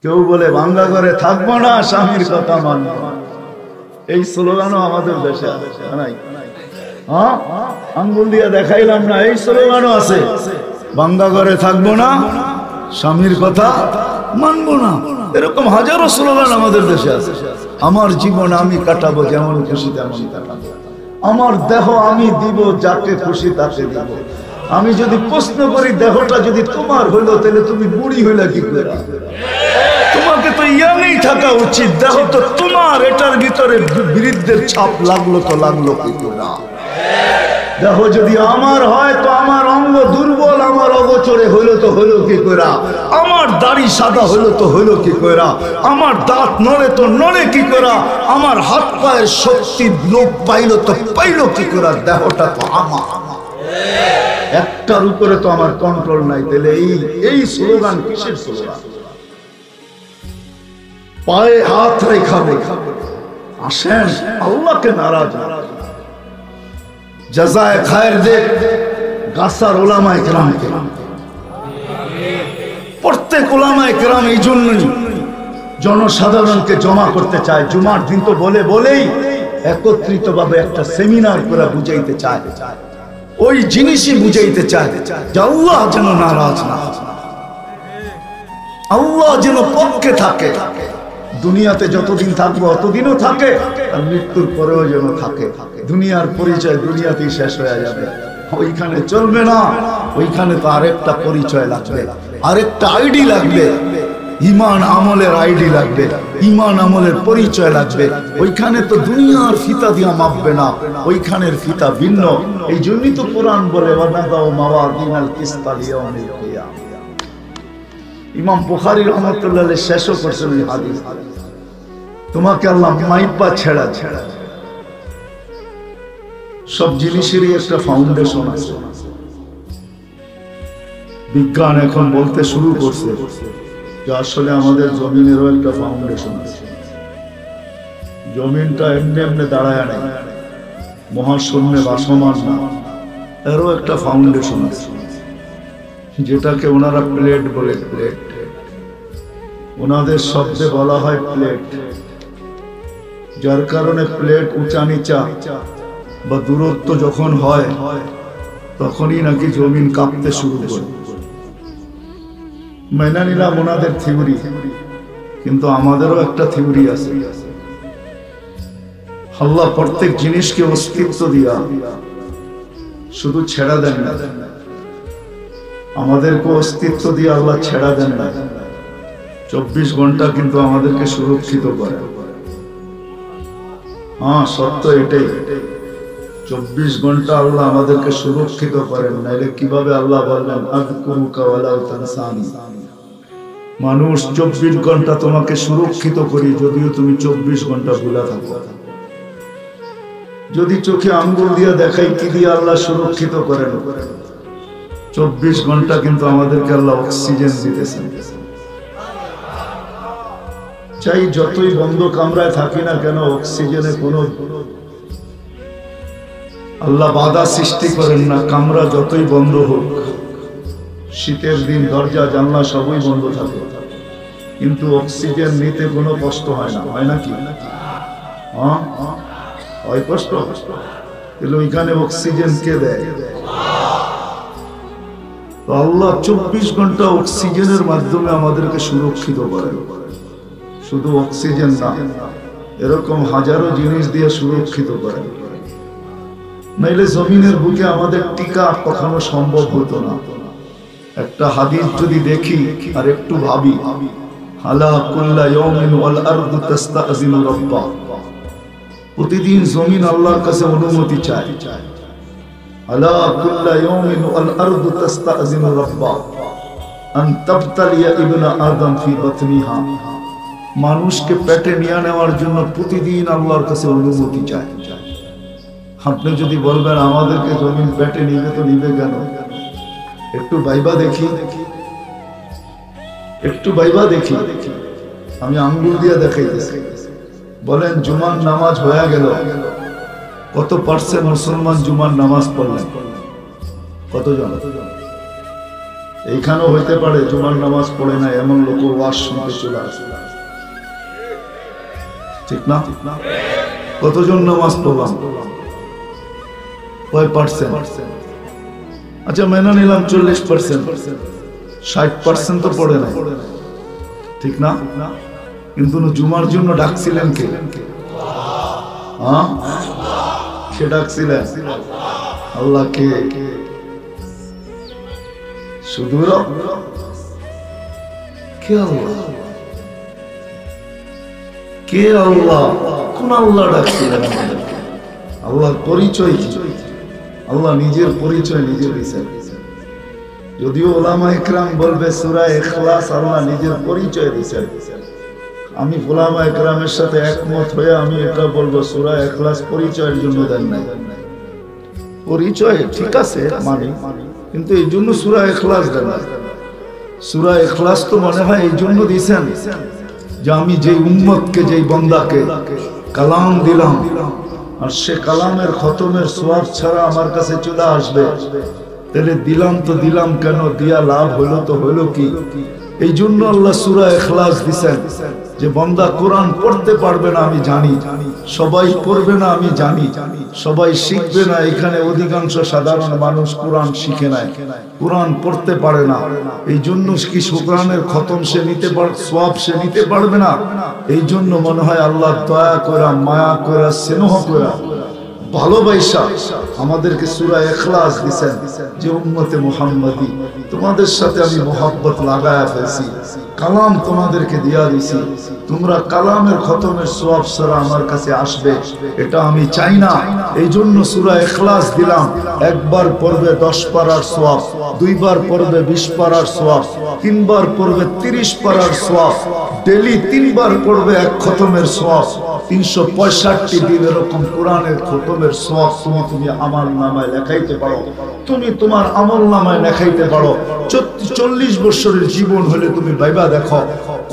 কেউ বলে ভাঙ্গা ঘরে থাকবো না, স্বামীর কথা মানব। এই স্লোগানও আমাদের দেশে নাই। হ্যাঁ, আঙ্গুল দিয়ে দেখাইলাম না, এই স্লোগানও আছে, ভাঙ্গা ঘরে থাকবো না, স্বামীর কথা মানবো না। এরকম হাজারো স্লোগান আমাদের দেশে আছে। আমার জীবন আমি কাটাবো, যেমন খুশি তেমন কাটাবো। আমার দেহ আমি দিব, যাকে খুশি তাকে দিব। আমি যদি প্রশ্ন করি, দেহটা যদি তোমার হইলো, তাহলে তুমি বুড়ি হইলা কি করে? তোমাকে তো ইয়াংই থাকা উচিত। দেহ তো তোমার, এটার ভিতরে বৃদ্ধের ছাপ লাগলো তো লাগলো কি করে? দেহ যদি আমার হয় তো আমার অঙ্গ দুর্বল, আমার অগোচরে হইলো তো হইলো কি করে? আমার দাড়ি সাদা হইলো তো হইলো কি করে? আমার দাঁত নড়ে তো নড়ে কি করে? আমার হাত পায়ের শক্তি লোপ পাইলো তো পাইলো কি করে? দেহটা তো আমার, একটার উপরে তো আমার কন্ট্রোল নাই। তাহলে এই স্লোগান কিসের স্লোগান? পায়ে হাত রেখাবে, আসেন আল্লাহকে নারাজ জাযায়ে খায়ের দে গাছার ওলামায়ে কেরামকে। প্রত্যেক ওলামায়ে কেরাম এই জন্যই জনসাধারণকে জমা করতে চায়। জুমার দিন তো বলেই একত্রিত ভাবে একটা সেমিনার করে বুঝাইতে চায়, ওই জিনিসই বুঝাইতে চায় যে আল্লাহ যেন নারাজ না, আল্লাহ যেন পক্ষে থাকে। দুনিয়াতে যতদিন থাকবো অতদিনও থাকে, আর মৃত্যুর পরেও যেন থাকে। দুনিয়ার পরিচয় দুনিয়াতেই শেষ হয়ে যাবে, ওইখানে চলবে না। ওইখানে তো আরেকটা পরিচয় লাগবে, আরেকটা আইডি লাগবে, ইমান আমলের আইডি লাগবে, ইমান আমলের পরিচয় লাগবে। ওইখানে তো দুনিয়ার ফিতা দিয়া মাপবে না, ওইখানের ফিতা ভিন্ন। এই জন্যই তো কোরআন বলে ওয়ানাদাউ মাওয়াজিনাল কিসতা লিয়াউমিল কিয়ামা। ইমাম বুখারী রাহমাতুল্লাহ আলাইহি শেষও করছেন এই হাদিস। তোমাকে আল্লাহ মাইপা ছেড়া সব জিনিসেরই একটা ফাউন্ডেশন আছে। বিজ্ঞান এখন বলতে শুরু করছে যে আসলে আমাদের জমিনেরও একটা ফাউন্ডেশন আছে। জমিনটা এমনি এমনি দাঁড়ায় নাই, মহাশূন্যে ভাসমান না, এরও একটা ফাউন্ডেশন আছে, যেটাকে ওনারা প্লেট বলে। প্লেট ওনাদের শব্দে বলা হয় প্লেট, যার কারণে প্লেট উঁচা নিচা বা দূরত্ব যখন হয় তখনই নাকি জমিন কাঁপতে শুরু করে। মেনে নিলাম ওনাদের থিওরি, কিন্তু আমাদেরও একটা থিওরি আছে। আল্লাহ প্রত্যেক জিনিসকে অস্তিত্ব দিয়া শুধু ছেড়া দেন না, আমাদেরকে অস্তিত্ব দিয়ে আল্লাহ ছেড়া দেন না। 24 ঘন্টা কিন্তু আমাদেরকে সুরক্ষিত করে। হ্যাঁ, সত্য এটাই। 24 ঘন্টা আল্লাহ আমাদেরকে সুরক্ষিত করেন, নাইলে কিভাবে আল্লাহ বললেন আযকুরুকা ওয়ালা তানসানি। মানুষ 24 ঘন্টা তোমাকে সুরক্ষিত করি, যদিও তুমি 24 ঘন্টা ভুলা থাকো। যদি চোখে আঙ্গুল দিয়ে দেখাই কি দিয়ে আল্লাহ সুরক্ষিত করেন, 24 ঘন্টা কিন্তু আমাদেরকে আল্লাহ অক্সিজেন দিতেছেন। চাই যতই বন্ধ কামরায় থাকি না কেন, অক্সিজেনে কোনো আল্লাহ বাধা সৃষ্টি করেন না। কামরা যতই বন্ধ হোক, শীতের দিন দরজা জানলা সবই বন্ধ থাকে, কিন্তু অক্সিজেন নিতে কোনো কষ্ট হয় না, হয় নাকি? হ্যাঁ, হয় কষ্ট। তাহলে ওইখানে অক্সিজেন কে দেয়? তো আল্লাহ 24 ঘন্টা অক্সিজেনের মাধ্যমে আমাদেরকে সুরক্ষিত করেন। শুধু অক্সিজেন না, এরকম হাজারো জিনিস দিয়ে সুরক্ষিত করেন। নাইলে জমিনের বুকে আমাদের টিকা কখনো সম্ভব হতো না। একটা হাদিস যদি দেখি আর একটু ভাবি, আলা কুল্লা ইয়াউমিন ওয়াল আরদু তাস্তাযিনু রাব্বা, প্রতিদিন জমিন আল্লাহর কাছে অনুমতি চায়। আলা কুল্লা ইয়াউমিন ওয়াল আরদু তাস্তাযিনু রাব্বা আন তাবতালিয়া ইবনা আদম ফি বাতনিহা, মানুষকে পেটে নিয়ে নেওয়ার জন্য প্রতিদিন আল্লাহর কাছে অনুমতি চায়। আপনি যদি বলবেন আমাদেরকে জমিন পেটে নিবে, তো নিবে কেন? একটু ভাইবা দেখি, একটু ভাইবা দেখি। আমি আঙ্গুল দিয়ে দেখাইতেছি। বলেন জুমার নামাজ হয়ে গেল, কত পার্সেন্ট মুসলমান জুমার নামাজ পড়লেন? কতজন? এইখানেও হইতে পারে জুমার নামাজ পড়ে না এমন লোক ওয়াজ শুনতে চলে আসে, ঠিক না? কতজন নামাজ পড়লাম? কয় পার্সেন্ট? আচ্ছা মেনে নিলাম 40%, 60% তো পড়ে না, ঠিক না? কিন্তু জুমার জন্য ডাকছিলেন কে? সে ডাকছিলেন আল্লাহ। কে? শুধু কে? আল্লাহ। কে আল্লাহ? কোন আল্লাহ ডাকছিলেন আমাদেরকে? আল্লাহর পরিচয় কি? আল্লাহ নিজের পরিচয় নিজে দিয়েছেন। যদিও উলামা ইকরাম বলবে সূরা ইখলাস আল্লাহ নিজের পরিচয় দিয়েছেন, আমি উলামা ইকরামের সাথে একমত হয়ে আমি এটা বলবো সূরা ইখলাস পরিচয়ের জন্য দেন নাই। পরিচয় ঠিক আছে মানে, কিন্তু এই জন্য সূরা ইখলাস দেন না। সূরা ইখলাস তো মনে হয় এই জন্য দিয়েছেন যে আমি যেই উম্মতকে যেই বান্দাকে কালাম দিলাম আর সে কালামের খতমের সওয়াব ছাড়া আমার কাছে চলে আসবে, তাহলে দিলাম তো দিলাম কেন, দিয়া লাভ হলো তো হলো কি? এই জন্য আল্লাহ সূরা ইখলাস দিয়েছেন যে বান্দা কোরআন পড়তে পারবে না আমি জানি, সবাই পড়বে না আমি জানি, সবাই শিখবে না। এখানে অধিকাংশ সাধারণ মানুষ কোরআন শিখে নাই, কোরআন পড়তে পারে না। এই জন্য কি কোরআনের খতম সে নিতে পারবে, সওয়াব সে নিতে পারবে না। এই জন্য মনে হয় আল্লাহ দয়া করে, মায়া করে, স্নেহ করে, ভালোবাসা আমাদেরকে সূরা ইখলাস দিয়েছেন যে উম্মতে মুহাম্মাদি তোমাদের সাথে আমি মোহাব্বত লাগায়া ফেলছি, কালাম তোমাদেরকে দিয়া দিছি, তোমরা কালামের খতমের সওয়াব ছাড়া আমার কাছে আসবে এটা আমি চাই না। এই জন্য সূরা ইখলাস দিলাম। একবার পড়বে 10 পারার সওয়াব, দুইবার পড়বে 20 পারার সওয়াব, তিনবার পড়বে 30 পারার সওয়াব, ডেইলি 3 বার পড়বে এক খতমের সওয়াব, 365 দিন এরকম কোরআনের খতমের সওয়াব তুমি আমল নামায় লেখাইতে পারো, তুমি তোমার আমল নামায় লেখাইতে পারো। 40 বছরের জীবন হলে তুমি ভাইবা দেখো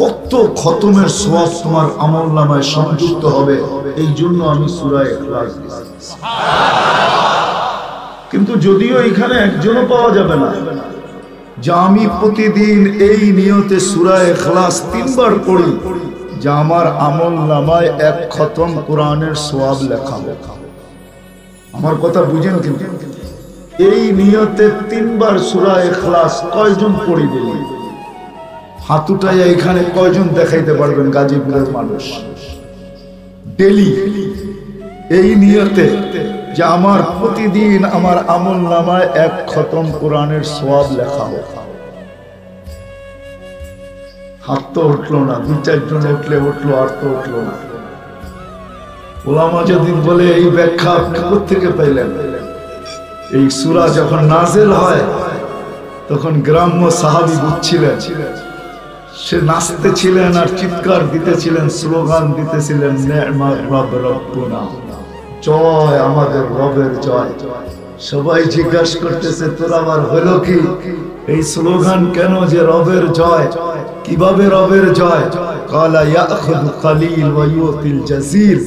কত খতমের সওয়াব তোমার আমল নামায় সংযুক্ত হবে। এই জন্য আমি সূরা ইখলাস দিয়েছি। কিন্তু যদিও এখানে একজনও পাওয়া যাবে না যে আমি প্রতিদিন এই নিয়তে সূরা ইখলাস 3 বার পড়ি যে আমার আমল নামায় এক খতম কোরআনের সওয়াব লেখা হবে। আমার কথা বুঝেন? কিন্তু এই নিয়তে 3 বার সূরা ইখলাস কয়জন পড়ি বলি? হাত উঠাইয়া এখানে কয়জন দেখাইতে পারবেন গাজীপুরের মানুষ? ডেইলি এই নিয়তে যে আমার প্রতিদিন আমার আমল নামায় এক খতম কোরআনের সওয়াব লেখা হবে। হাত তো উঠলো না, 2-4 জন উঠলে উঠলো, আর তো উঠলো না। উলামা যদি বলে এই ব্যাখ্যা আপনি কোথেকে পাইলেন? এই সূরা যখন নাযিল হয় তখন গ্রাম্য সাহাবী বুঝছিলেন, সে নাচতে ছিলেন আর চিৎকার দিতেছিলেন, স্লোগান দিতেছিলেন নি'মার রব রব্বুনা, জয় আমাদের রবের জয়। সবাই জিজ্ঞাসা করতেছে তোর আবার হলো কি? এই স্লোগান কেন যে রবের জয়? কিভাবে রবের জয়? কালা ইয়াখুযু কালিল ওয়া ইউতিল জাযীর।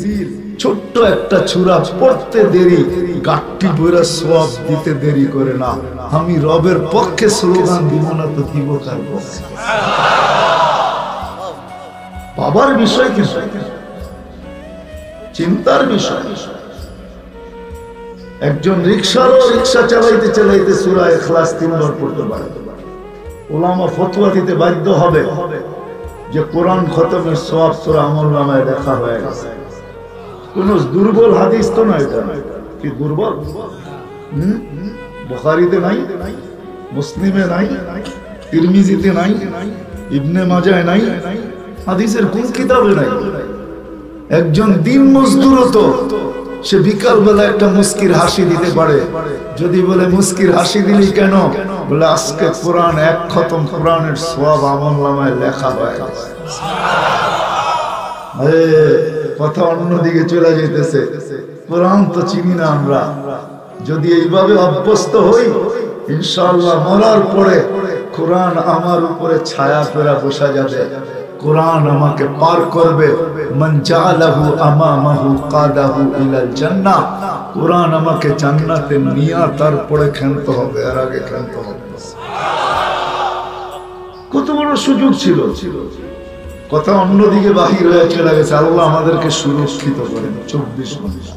ছোট্ট একটা সূরা পড়তে দেরি, গাট্টি বইরা সওয়াব দিতে দেরি করে না। আমি রবের পক্ষে স্লোগান দিব না তো দিব কার পক্ষে? বাবার বিষয় কি, চিন্তার বিষয়। একজন রিকশারও রিকশা চালাইতে চালাইতে সূরা ইখলাস 3 বার পড়তে পারে। উলামা ফতোয়া দিতে বাধ্য হবে যে কোরআন খতমের সওয়াব সূরা আমল নামায় লেখা হয়ে গেছে। কোন দুর্বল হাদিস তো না, এটা কি দুর্বল? বুখারীতে নাই, মুসলিমে নাই, তিরমিজিতে নাই, ইবনে মাজায় নাই, হাদিসের কোন কিতাবে নাই। একজন দিন মজদুর তো সে বিকাল বেলা একটা মুস্কির হাসি দিতে পারে। যদি বলে মুস্কির হাসি দিলি কেন? বলে আজকে কোরআন এক খতম কোরআনের সওয়াব আমল নামায় লেখা হয়। কথা অন্যদিকে চলে যেতেছে। কোরআন তো চিনি না আমরা। যদি এইভাবে অভ্যস্ত হই, ইনশাআল্লাহ মরার পরে কোরআন আমার উপরে ছায়া পেরা বসা যাবে। কোরআন আমাকে পার করবে। মান জাআলাহু আমামাহু কাদাহু ইলাল জান্নাহ। কোরআন আমাকে জান্নাতে নিয়ে তারপরে খেলতে হবে, এর আগে খেলতে হবে। কত বড় সুযোগ ছিল, কথা অন্যদিকে বাহির হয়ে চলে গেছে। আল্লাহ আমাদেরকে সুরক্ষিত করেন 24 ঘন্টা।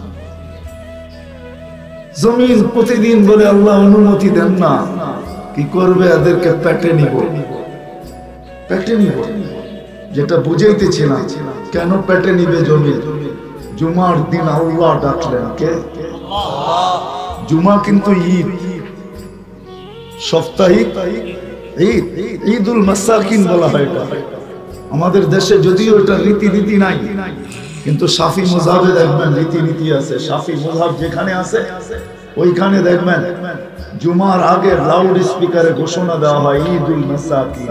জমিন প্রতিদিন বলে আল্লাহ অনুমতি দেন না, কি করবে? এদেরকে পেটে নিব, পেটে নিব। যেটা বুঝাইতেছিলাম, কেন পেটে নিবে জমিন? জুমার দিন আল্লাহ ডাকলেন কে? জুমা কিন্তু ঈদ, সাপ্তাহিক ঈদ, ঈদুল মাসাকিন বলা হয় এটা। আমাদের দেশে যদিও এটা রীতিনীতি নাই, কিন্তু শাফি মুযহাবে দেখবেন রীতিনীতি আছে। শাফি মুযহাব যেখানে আছে ওইখানে দেখবেন জুমার আগে লাউড স্পিকারে ঘোষণা দেওয়া হয় ঈদুল মাসাকিন।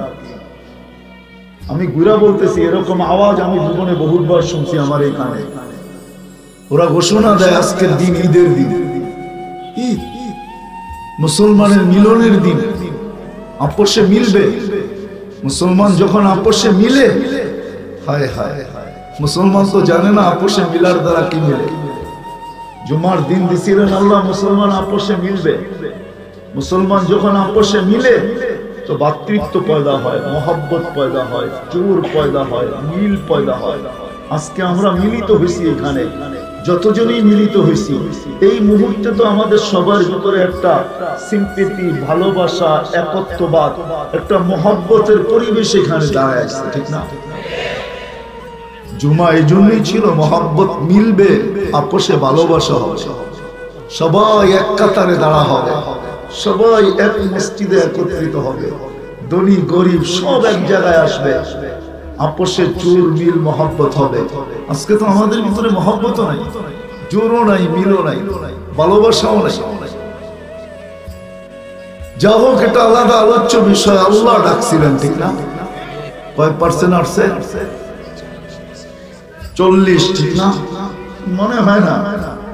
আমি ঘুরা বলতেছি, এরকম আওয়াজ আমি জীবনে বহুবার শুনছি আমার এখানে। ওরা ঘোষণা দেয় আজকের দিন ঈদের দিন, ঈদ মুসলমানের মিলনের দিন, আপোষে মিলবে। মুসলমান যখন আপোষে মিলে, হায় হায়, মুসলমান তো জানে না আপোষে মিলার দ্বারা কি মিলে। জুমার দিন দিছিলেন আল্লাহ, মুসলমান আপোষে মিলবে। মুসলমান যখন আপোষে মিলে তো ভাতৃত্ব পয়দা হয়, মহব্বত পয়দা হয়, জোর পয়দা হয়, মিল পয়দা হয়। আজকে আমরা মিলিত হয়েছি এখানে, যতজনই মিলিত হয়েছি এই মুহূর্তে তো আমাদের সবার ভিতরে একটা সিম্পেথি, ভালোবাসা, একত্ববাদ, একটা মহব্বতের পরিবেশ এখানে দাঁড়ায় আছে, ঠিক না? জুমা এই জন্যই ছিল, মহব্বত মিলবে, আপোষে ভালোবাসা হবে, সবাই এক কাতারে দাঁড়া হবে, সবাই এক মসজিদে একত্রিত হবে, ধনী গরিব সব এক জায়গায় আসবে, আপোষে জোর মিল মহব্বত হবে। আজকে তো আমাদের ভিতরে মহব্বতও নাই, জোরও নাই, মিলও নাই, ভালোবাসাও নাই। যা হোক, এটা আলাদা আলোচ্য বিষয়। আল্লাহ ডাকছিলেন, ঠিক না? কয় পার্সেন্ট আসছে? 40, ঠিক না? মনে হয় না,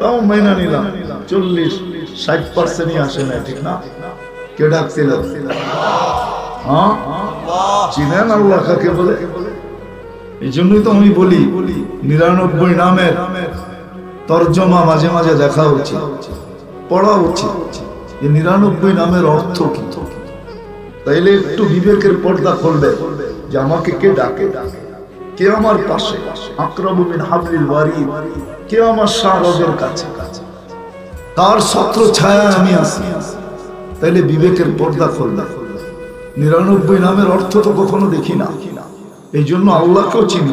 তাও মাইনা নিলাম 40-60%ই আসে না, ঠিক না? কে ডাকছিল? হ্যাঁ, চিনেন আল্লাহ কাকে বলে? এই জন্যই তো আমি বলি 99 নামের তরজমা মাঝে মাঝে দেখা উচিত, পড়া উচিত। এই 99 নামের অর্থ কি? তাইলে একটু বিবেকের পর্দা খুলবে যে আমাকে কে ডাকে, কে আমার পাশে, আকরাবু মিন হাবলিল ওয়ারিদ, কে আমার শাহরগের কাছে, কার ছত্র ছায়া আমি আছি। তাইলে বিবেকের পর্দা খুলবে। 99 নামের অর্থ তো কখনো দেখি না, এই জন্য আল্লাহকেও চিনি।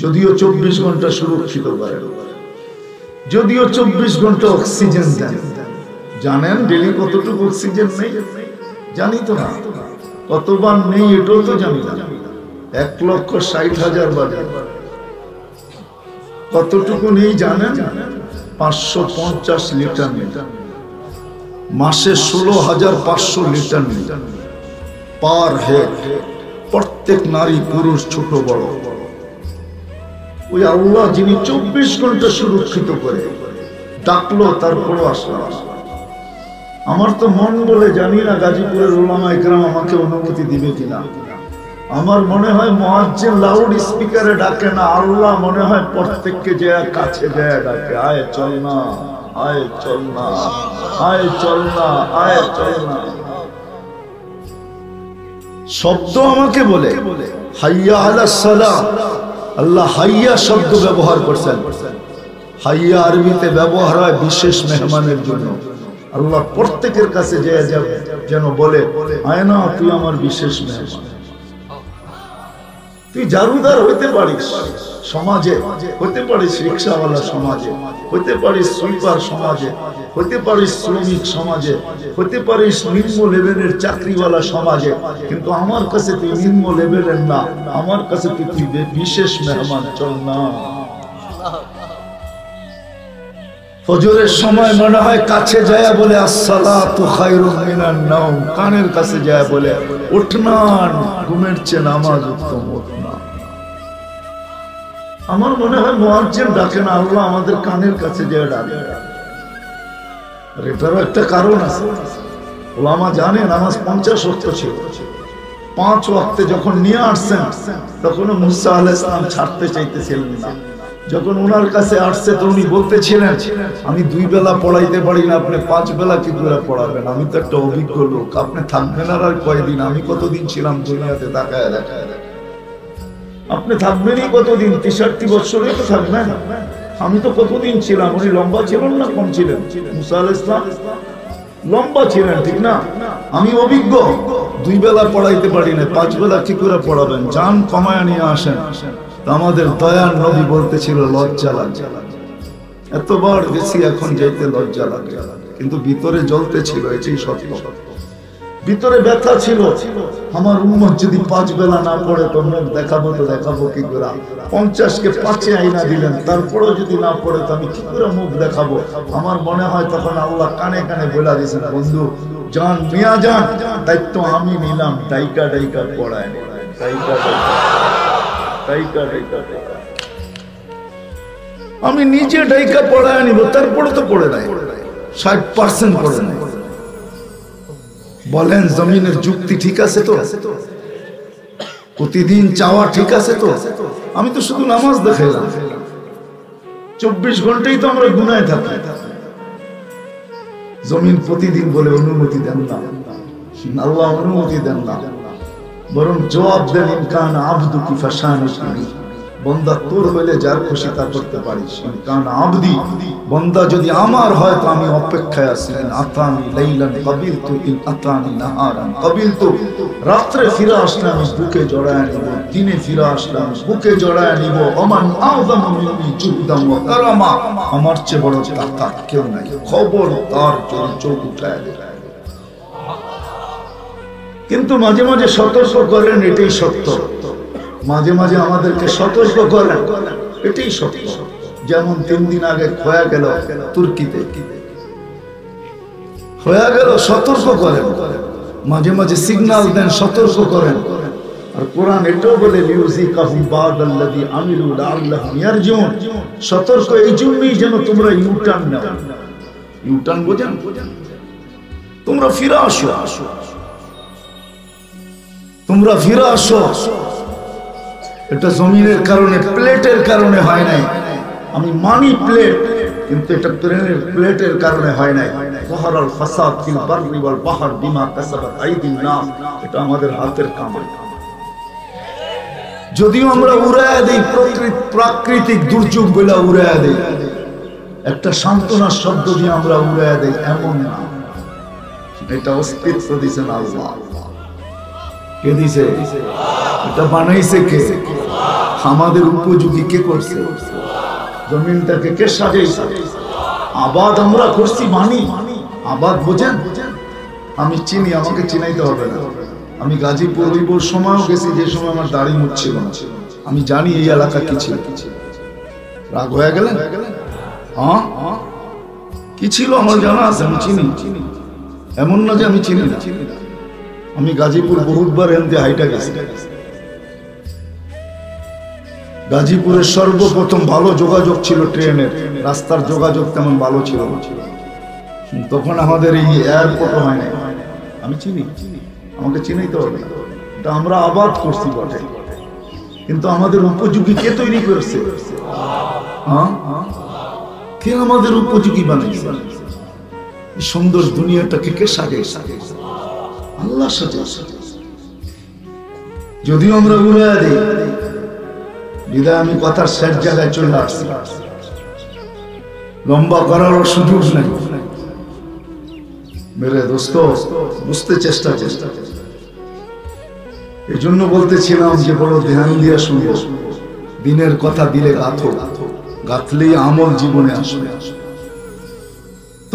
যদিও 24 ঘন্টা সুরক্ষিত করেন, যদিও 24 ঘন্টা অক্সিজেন দেন। জানেন ডেলি কতটুকু অক্সিজেন নেই? জানি তো না, কতবার নেই এটাও তো জানি না। 1,60,000 বাজে কতটুকু নেই জানেন? 550 লিটার নেই। মাসে 16,500 লিটার নেই পার হেড, প্রত্যেক নারী পুরুষ ছোট বড়। ওই আল্লাহ যিনি 24 ঘন্টা সুরক্ষিত করে ডাকলো, তারপরও আসলাম। আমার তো মন বলে, জানি না গাজীপুরের উলামা ইকরাম আমাকে অনুমতি দিবে কিনা। আমার মনে হয় মুয়াজ্জিন লাউড স্পিকারে ডাকে না, আল্লাহ মনে হয় প্রত্যেককে যে কাছে যায় ডাকে, আয় চল না, আয় চল না, আয় চল না, আয় চল না। শব্দ আমাকে বলে হাইয়া আলাস সালাহ। আল্লাহ হাইয়া শব্দ ব্যবহার করছেন। হাইয়া আরবিতে ব্যবহার হয় বিশেষ মেহমানের জন্য। আল্লাহ প্রত্যেকের কাছে যেন বলে, আয় না, তুই আমার বিশেষ মেহমান। তুই জারুদার হইতে পারিস সমাজে, হইতে পারিস রিক্সাওয়ালা সমাজে, হইতে পারিস সুইপার সমাজে, হইতে পারিস শ্রমিক সমাজে, হইতে পারিস নিম্ন লেভেলের চাকরিওয়ালা সমাজে, কিন্তু আমার কাছে তুই নিম্ন লেভেলের না, আমার কাছে তুই বিশেষ মেহমান। চল না। ফজরের সময় মনে হয় কাছে যায় বলে আসসালাতু খায়রুম মিনান নাওম, কানের কাছে যায় বলে উঠ না, ঘুমের চেয়ে নামাজ উত্তম। উঠ না। আমার মনে হয় মুয়াজ্জিন ডাকে না, আল্লাহ আমাদের কানের কাছে যায় ডাকে। আর এটারও একটা কারণ আছে। ওলামা জানে নামাজ 50 ওয়াক্ত ছিল। 5 ওয়াক্তে যখন নিয়ে আসছেন তখন মুসা আলাইহিস সালাম ছাড়তে চাইতেছিলেন না, যখন ওনার কাছে আসছে তো উনি বলতেছিলেন, আমি 2 বেলা পড়াইতে পারি না, আপনি 5 বেলা কি করে পড়াবেন? আমি তো একটা অভিজ্ঞ লোক, আপনি থাকবেন আর কয়দিন? আমি কতদিন ছিলাম দুনিয়াতে, তাকায় দেখায় আপনি থাকবেনই কতদিন? 63 বছরই তো থাকবেন। আমি তো কতদিন ছিলাম? উনি লম্বা ছিলেন না কম ছিলেন? মুসা আলাইহিস সালাম লম্বা ছিলেন, ঠিক না? আমি অভিজ্ঞ, 2 বেলা পড়াইতে পারি না, 5 বেলা কি করে পড়াবেন? জান কমায় নিয়ে আসেন। আমাদের দয়ার নবী বলতেছিল লজ্জা লাগে, এতবার গেছি এখন যেতে লজ্জা লাগে, কিন্তু ভিতরে জ্বলতে ছিল, এটাই সত্য। ভিতরে ব্যথা ছিল, আমার উম্মত যদি 5 বেলা না পড়ে তো মুখ দেখাবো তো দেখাবো কি করে? 50 কে 5 আইনা দিলেন, তারপরেও যদি না পড়ে তো আমি কি করে মুখ দেখাবো? আমার মনে হয় তখন আল্লাহ কানে কানে বলে দিয়েছেন, বন্ধু জান মিয়া যান, দায়িত্ব আমি নিলাম, ডাইকা ডাইকা পড়ায়, ডাইকা ডাইকা ডাইকা ডাইকা আমি নিজে ডাইকা পড়ায় নিব, তারপরে তো পড়ে নাই, 60% পড়ে নাই। বলেন জমিনের যুক্তি ঠিক আছে তো? প্রতিদিন চাওয়া ঠিক আছে তো? আমি তো শুধু নামাজ দেখাইলাম, 24 ঘন্টাই তো আমরা গুনায় থাকি। জমিন প্রতিদিন বলে অনুমতি দেন না, আল্লাহ অনুমতি দেন না, বরং জবাব দেন ইনকান আবদু কি ফাশানুকি, বন্দা তোর হইলে যার খুশি তা করতে পারিস। ইনকান আবদি, বন্দা যদি আমার হয় তো আমি অপেক্ষায় আছি। আতানি লাইলান কাবিলতু, ইন আতানি নাহারান কাবিলতু, রাত্রে ফিরে আসলে আমি বুকে জড়ায় নিব, দিনে ফিরে আসলে আমি বুকে জড়ায় নিব। ওমান আযমু মিন্নি জুদাম ওয়া কারামা, আমার চেয়ে বড় তাকাত কেউ নাই, খবর তার জন্য চোখ উঠায় দেয়। কিন্তু মাঝে মাঝে সতর্ক করেন, এটাই সত্য। মাঝে মাঝে আমাদেরকে সতর্ক করেন, এটাই সত্য। যেমন 3 দিন আগে খোয়া গেল তুর্কিতে, খোয়া গেল, সতর্ক করেন। মাঝে মাঝে সিগন্যাল দেন, সতর্ক করেন। আর কোরআন এটাও বলে লিউযিকাহুম বাদাল্লাযী আমিলু লাআল্লাহুম ইয়ারজিউন, সতর্ক এই জন্যই যেন তোমরা ইউটার্ন নাও। ইউটার্ন বোঝেন? তোমরা ফিরে আসো, তোমরা ফিরে আসো। এটা জমিনের কারণে, প্লেটের কারণে হয় নাই। আমি মানি প্লেট, কিন্তু এটা প্লেটের কারণে হয় নাই। যাহারাল ফাসাদ ফিল বাররি ওয়াল বাহর বিমা কাসাবাত আইদিন নাস, এটা আমাদের হাতের কামাই। যদিও আমরা উড়ায় দেই, প্রাকৃতিক দুর্যোগ বলে উড়ায় দেই, একটা সান্ত্বনার শব্দ দিয়ে আমরা উড়ায় দেই, এমন না। এটা অস্তিত্ব দিয়েছেন আল্লাহ। কে দিছে? এটা বানাইছে কে? আমাদের উপযোগী কে করছে? জমিনটাকে কে সাজাইছে? আবাদ আমরা করছি, মানি। আবাদ বোঝেন? আমি চিনি, আমাকে চিনাইতে হবে না। আমি গাজীপুর ওই সময়ও গেছি যে সময় আমার দাড়ি মুছছিল না। আমি জানি এই এলাকা কি ছিল। রাগ হয়ে গেলেন? হ্যাঁ, কি ছিল আমার জানা আছে, আমি চিনি। এমন না যে আমি চিনি না। আমি গাজীপুর বহুতবার এমনি হাইটা গেছি। গাজীপুরের সর্বপ্রথম ভালো যোগাযোগ ছিল ট্রেনের, রাস্তার যোগাযোগ তেমন ভালো ছিল না। তখন আমাদের এই এয়ারপোর্ট হয় না। আমি চিনি, আমাকে চিনাইতে হবে না। এটা আমরা আবাদ করছি বটে, কিন্তু আমাদের উপযোগী কে তৈরি করেছে? হ্যাঁ, কে আমাদের উপযোগী বানাইছে? সুন্দর দুনিয়াটাকে কে সাজিয়েছে? আল্লাহ সাজিয়েছে। যদিও আমরা উড়াইয়া দিই, বিদায় আমি কথার শেষ জায়গায় চলে আসছি। লম্বা করারও সুযোগ নাই। মেরে দোস্ত, বুঝতে চেষ্টা। এই জন্য বলতেছিলাম যে বড় ধ্যান দিয়া শুনবো। দিনের কথা দিলে গাঁথলেই আমল জীবনে আসবে,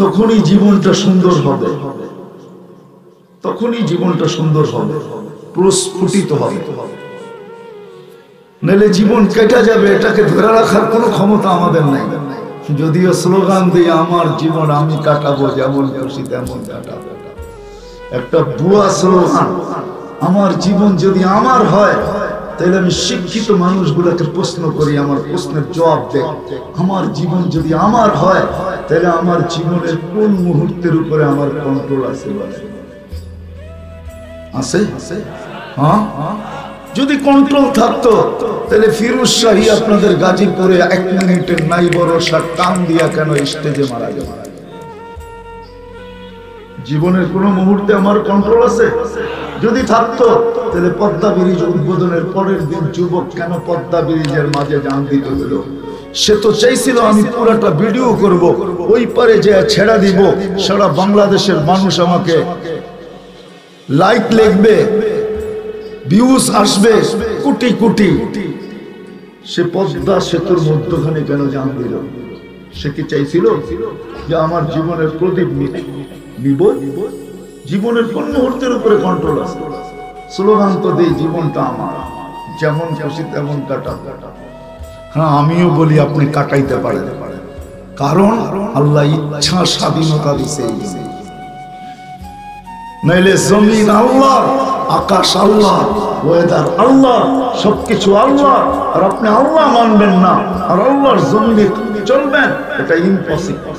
তখনই জীবনটা সুন্দর হবে, তখনই জীবনটা সুন্দর হবে, প্রস্ফুটিত হবে। নাহলে জীবন কেটে যাবে, এটাকে ধরে রাখার কোনো ক্ষমতা আমাদের নাই। যদিও স্লোগান দিয়ে আমার জীবন আমি কাটাবো, যেমন খুশি তেমন কাটাবো, একটা ভুয়া স্লোগান। আমার জীবন যদি আমার হয়, তাহলে আমি শিক্ষিত মানুষগুলোকে প্রশ্ন করি, আমার প্রশ্নের জবাব দেয়। আমার জীবন যদি আমার হয়, তাহলে আমার জীবনের কোন মুহূর্তের উপরে আমার কন্ট্রোল আছে? আছে? হ্যাঁ, যদি কন্ট্রোল থাকতো তাহলে ফিরোজ শাহী আপনাদের গাজীপুরে 1 মিনিটের নাই ভরসা টান দিয়া কেন স্টেজে মারা গেল? জীবনের কোন মুহূর্তে আমার কন্ট্রোল আছে? যদি থাকতো তাহলে পদ্মা ব্রিজ উদ্বোধনের পরের দিন যুবক কেন পদ্মা ব্রিজের মাঝে জান দিতে হলো? সে তো চাইছিল আমি পুরাটা ভিডিও করব, ওই পারে যে ছেড়া দিব, সারা বাংলাদেশের মানুষ আমাকে লাইক লিখবে, ভিউজ আসবে কোটি কোটি। সে পদ্মা সেতুর মধ্যখানে কেন জান দিল? সে কি চাইছিল যে আমার জীবনের প্রদীপ নিব? জীবনের কোন মুহূর্তের উপরে কন্ট্রোল আছে? স্লোগান তো দেই, জীবনটা আমার, যেমন খুশি তেমন কাটা। হ্যাঁ, আমিও বলি আপনি কাটাইতে পারেন, কারণ আল্লাহ ইচ্ছা স্বাধীনতা দিছে। নাইলে জমিন আল্লাহ, আকাশ আল্লাহ, ওয়েদার আল্লাহ, সবকিছু আল্লাহ, আর আপনি আল্লাহ মানবেন না আর আল্লাহর জমিনে চলবেন, এটা ইম্পসিবল।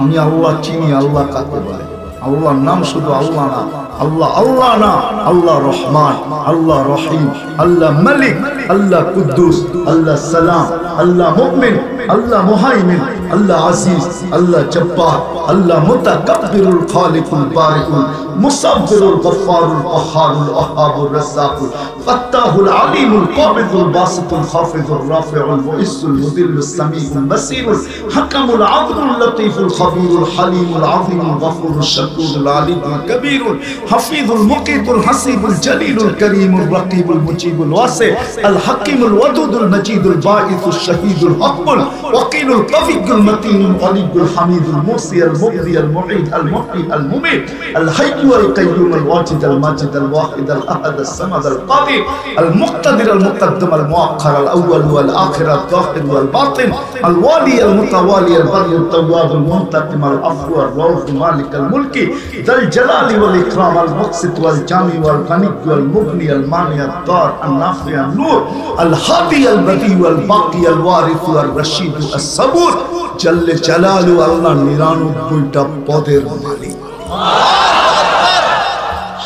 আমি আল্লাহ চিনি, আল্লাহ কাকে বলে? আল্লাহর নাম শুধু আল্লাহ না, আল্লাহ আল্লাহ না, আল্লাহ রহমান, আল্লাহ রহিম, আল্লাহ মালিক, আল্লাহ কুদ্দুস, আল্লাহ সালাম, আল্লাহ মুমিন, আল্লাহ মুহাইমিন, আল্লাহ আজিজ, আল্লাহ জব্বার, আল্লাহ মুতাকাব্বিরুল খালিকুল বারিকুল মুসাব্বিরুল গফফারুল ওয়াহাবুল ওয়াহাবুর রাজ্জাকুল ফাত্তাহুল আলিমুল কাবিদুল বাসিতুল খাফিজুর রাফিউল মুইসুল মুদিল্লুস সামিউল বাসীরুল হাকামুল আদলুল লতীফুল খবীরুল হালিমুল আযীমুল গফুরুশ শাকুরুল আলিমুল কবীরুল হাফিজুল মুকিতুল হাসিবুল জলিলুল করিমুল রকিবুল মুজিবুল ওয়াসি আল হাকিমুল ওয়াদুদুল মজিদুল বাঈসুশ শহীদুল হকুল ওয়াকিলুল কফিকুল মতিনুল আলিকুল হামিদুল মুসি আল মুগদি আল মুঈদ আল মুহয়ি আল মুমীত আল হাইয়্যু আল কাইয়্যুম আল ওয়াজিদ আল মাজিদ আল ওয়াহিদ আল আহাদ আল সামাদ আল কাদির আল মুক্তাদির আল মুকদ্দম আল মুআক্খার আল আউয়াল ওয়াল আখির আল যাহির ওয়াল বাতিন আল ওয়ালি আল মুতাওয়ালি আল বারি আল তাওয়াব আল মুনতাকিম আল আফু আল রাউফ মালিক আল মুলকি যাল জালালি ওয়াল ইকরাম আল মুকসিত ওয়াল জামি ওয়াল গানি ওয়াল মুগনি আল মানি আল দার আল নাফি আল নূর আল হাদি আল বদি ওয়াল বাকি আল ওয়ারিস আল রশিদ আস সাবুর জাল্লে জালালু। আল্লাহ 99টা পদের মালিক।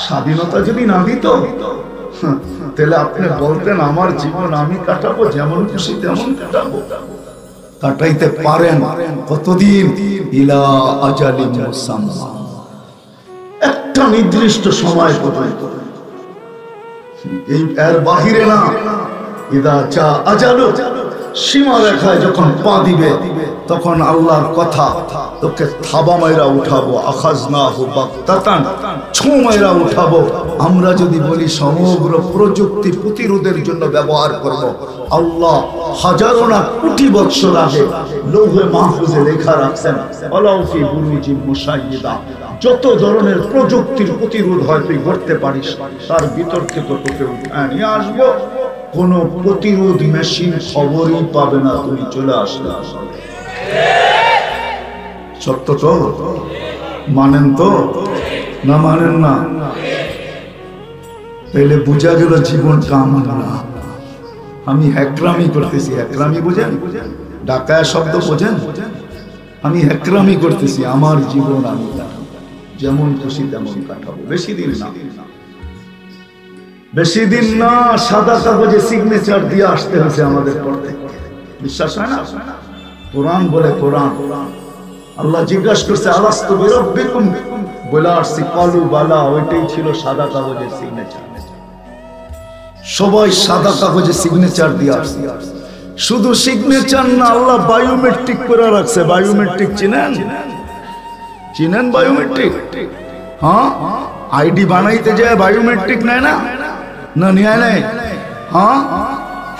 স্বাধীনতা যদি না দিত তাহলে আপনি বলতেন আমার জীবন আমি কাটাবো, যেমন খুশি তেমন কাটাবো। কাটাইতে পারেন কতদিন? ইলা আজালিন মুসাম্মা, একটা নির্দিষ্ট সময় পর্যন্ত, এই এর বাহিরে না। ইদা যা আজালু, সীমা রেখায় যখন পা দিবে তখন আল্লাহর কথা, তোকে থাবা মাইরা উঠাবো, আখাজনাহু বাগতাতান, ছো মাইরা উঠাবো। আমরা যদি বলি সমগ্র প্রযুক্তি প্রতিরোধের জন্য ব্যবহার করব, আল্লাহ হাজারো না কোটি বছর আগে লৌহে মাহফুজে লেখা রাখছেন, ওয়ালাউ ফি বুরুজিন মুশাইয়্যিদা, যত ধরনের প্রযুক্তির প্রতিরোধ হয় তুই করতে পারিস, তার ভিতর থেকে তোকে উঠায় নিয়ে আসবো। কোন প্রতিরোধ মেশিন খবরই পাবে না তুমি চলে আসলে। সত্য তো মানেন তো না মানেন না? তাইলে বুঝা গেল জীবন কামান না। আমি হ্যাকরামি করতেছি, হ্যাকরামি বুঝেন? ডাকায় শব্দ বোঝেন? আমি হ্যাকরামি করতেছি, আমার জীবন আমি যেমন খুশি তেমন কাটাবো। বেশি দিন না, বেশি দিন না, সাদা কাগজে সিগনেচার দিয়ে আসতে হয়েছে আমাদের পর থেকে। বিশ্বাস হয় না? কোরআন বলে, কোরআন আল্লাহ জিজ্ঞাসা করছে আলাস্তু বিরাব্বিকুম, বলে আসছি কালু বালা, ওইটাই ছিল সাদা কাগজের সিগনেচার। সবাই সাদা কাগজে সিগনেচার দিয়ে আসছে। শুধু সিগনেচার না, আল্লাহ বায়োমেট্রিক করে রাখছে। বায়োমেট্রিক চিনেন? চিনেন বায়োমেট্রিক? হ্যাঁ, আইডি বানাইতে যায় বায়োমেট্রিক নেয় না? না নিয়ে নেয়?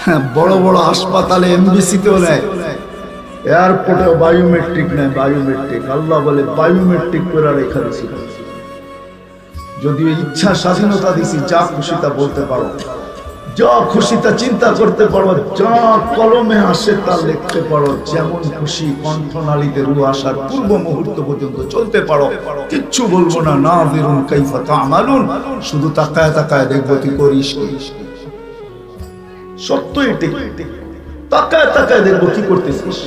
হ্যাঁ, বড় বড় হাসপাতালে এমবিসিতেও নেয়, এয়ারপোর্টে বায়োমেট্রিক নেয়। বায়োমেট্রিক আল্লাহ বলে বায়োমেট্রিক করে রেখা দিছি। যদিও ইচ্ছা স্বাধীনতা দিছি, যা খুশি তা বলতে পারো, যা খুশি তা চিন্তা করতে পারো, যা কলমে আসে তা লিখতে পারো, যেমন খুশি কণ্ঠনালীতে রু আসার পূর্ব মুহূর্ত পর্যন্ত চলতে পারো, কিচ্ছু বলবো না। নাযিরুন কাইফা তা'মালুন, শুধু তাকায় তাকায় দেখবো তুই করিস কি। সত্য এটাই, তাকায় তাকায় দেখবো কি করতেছিস।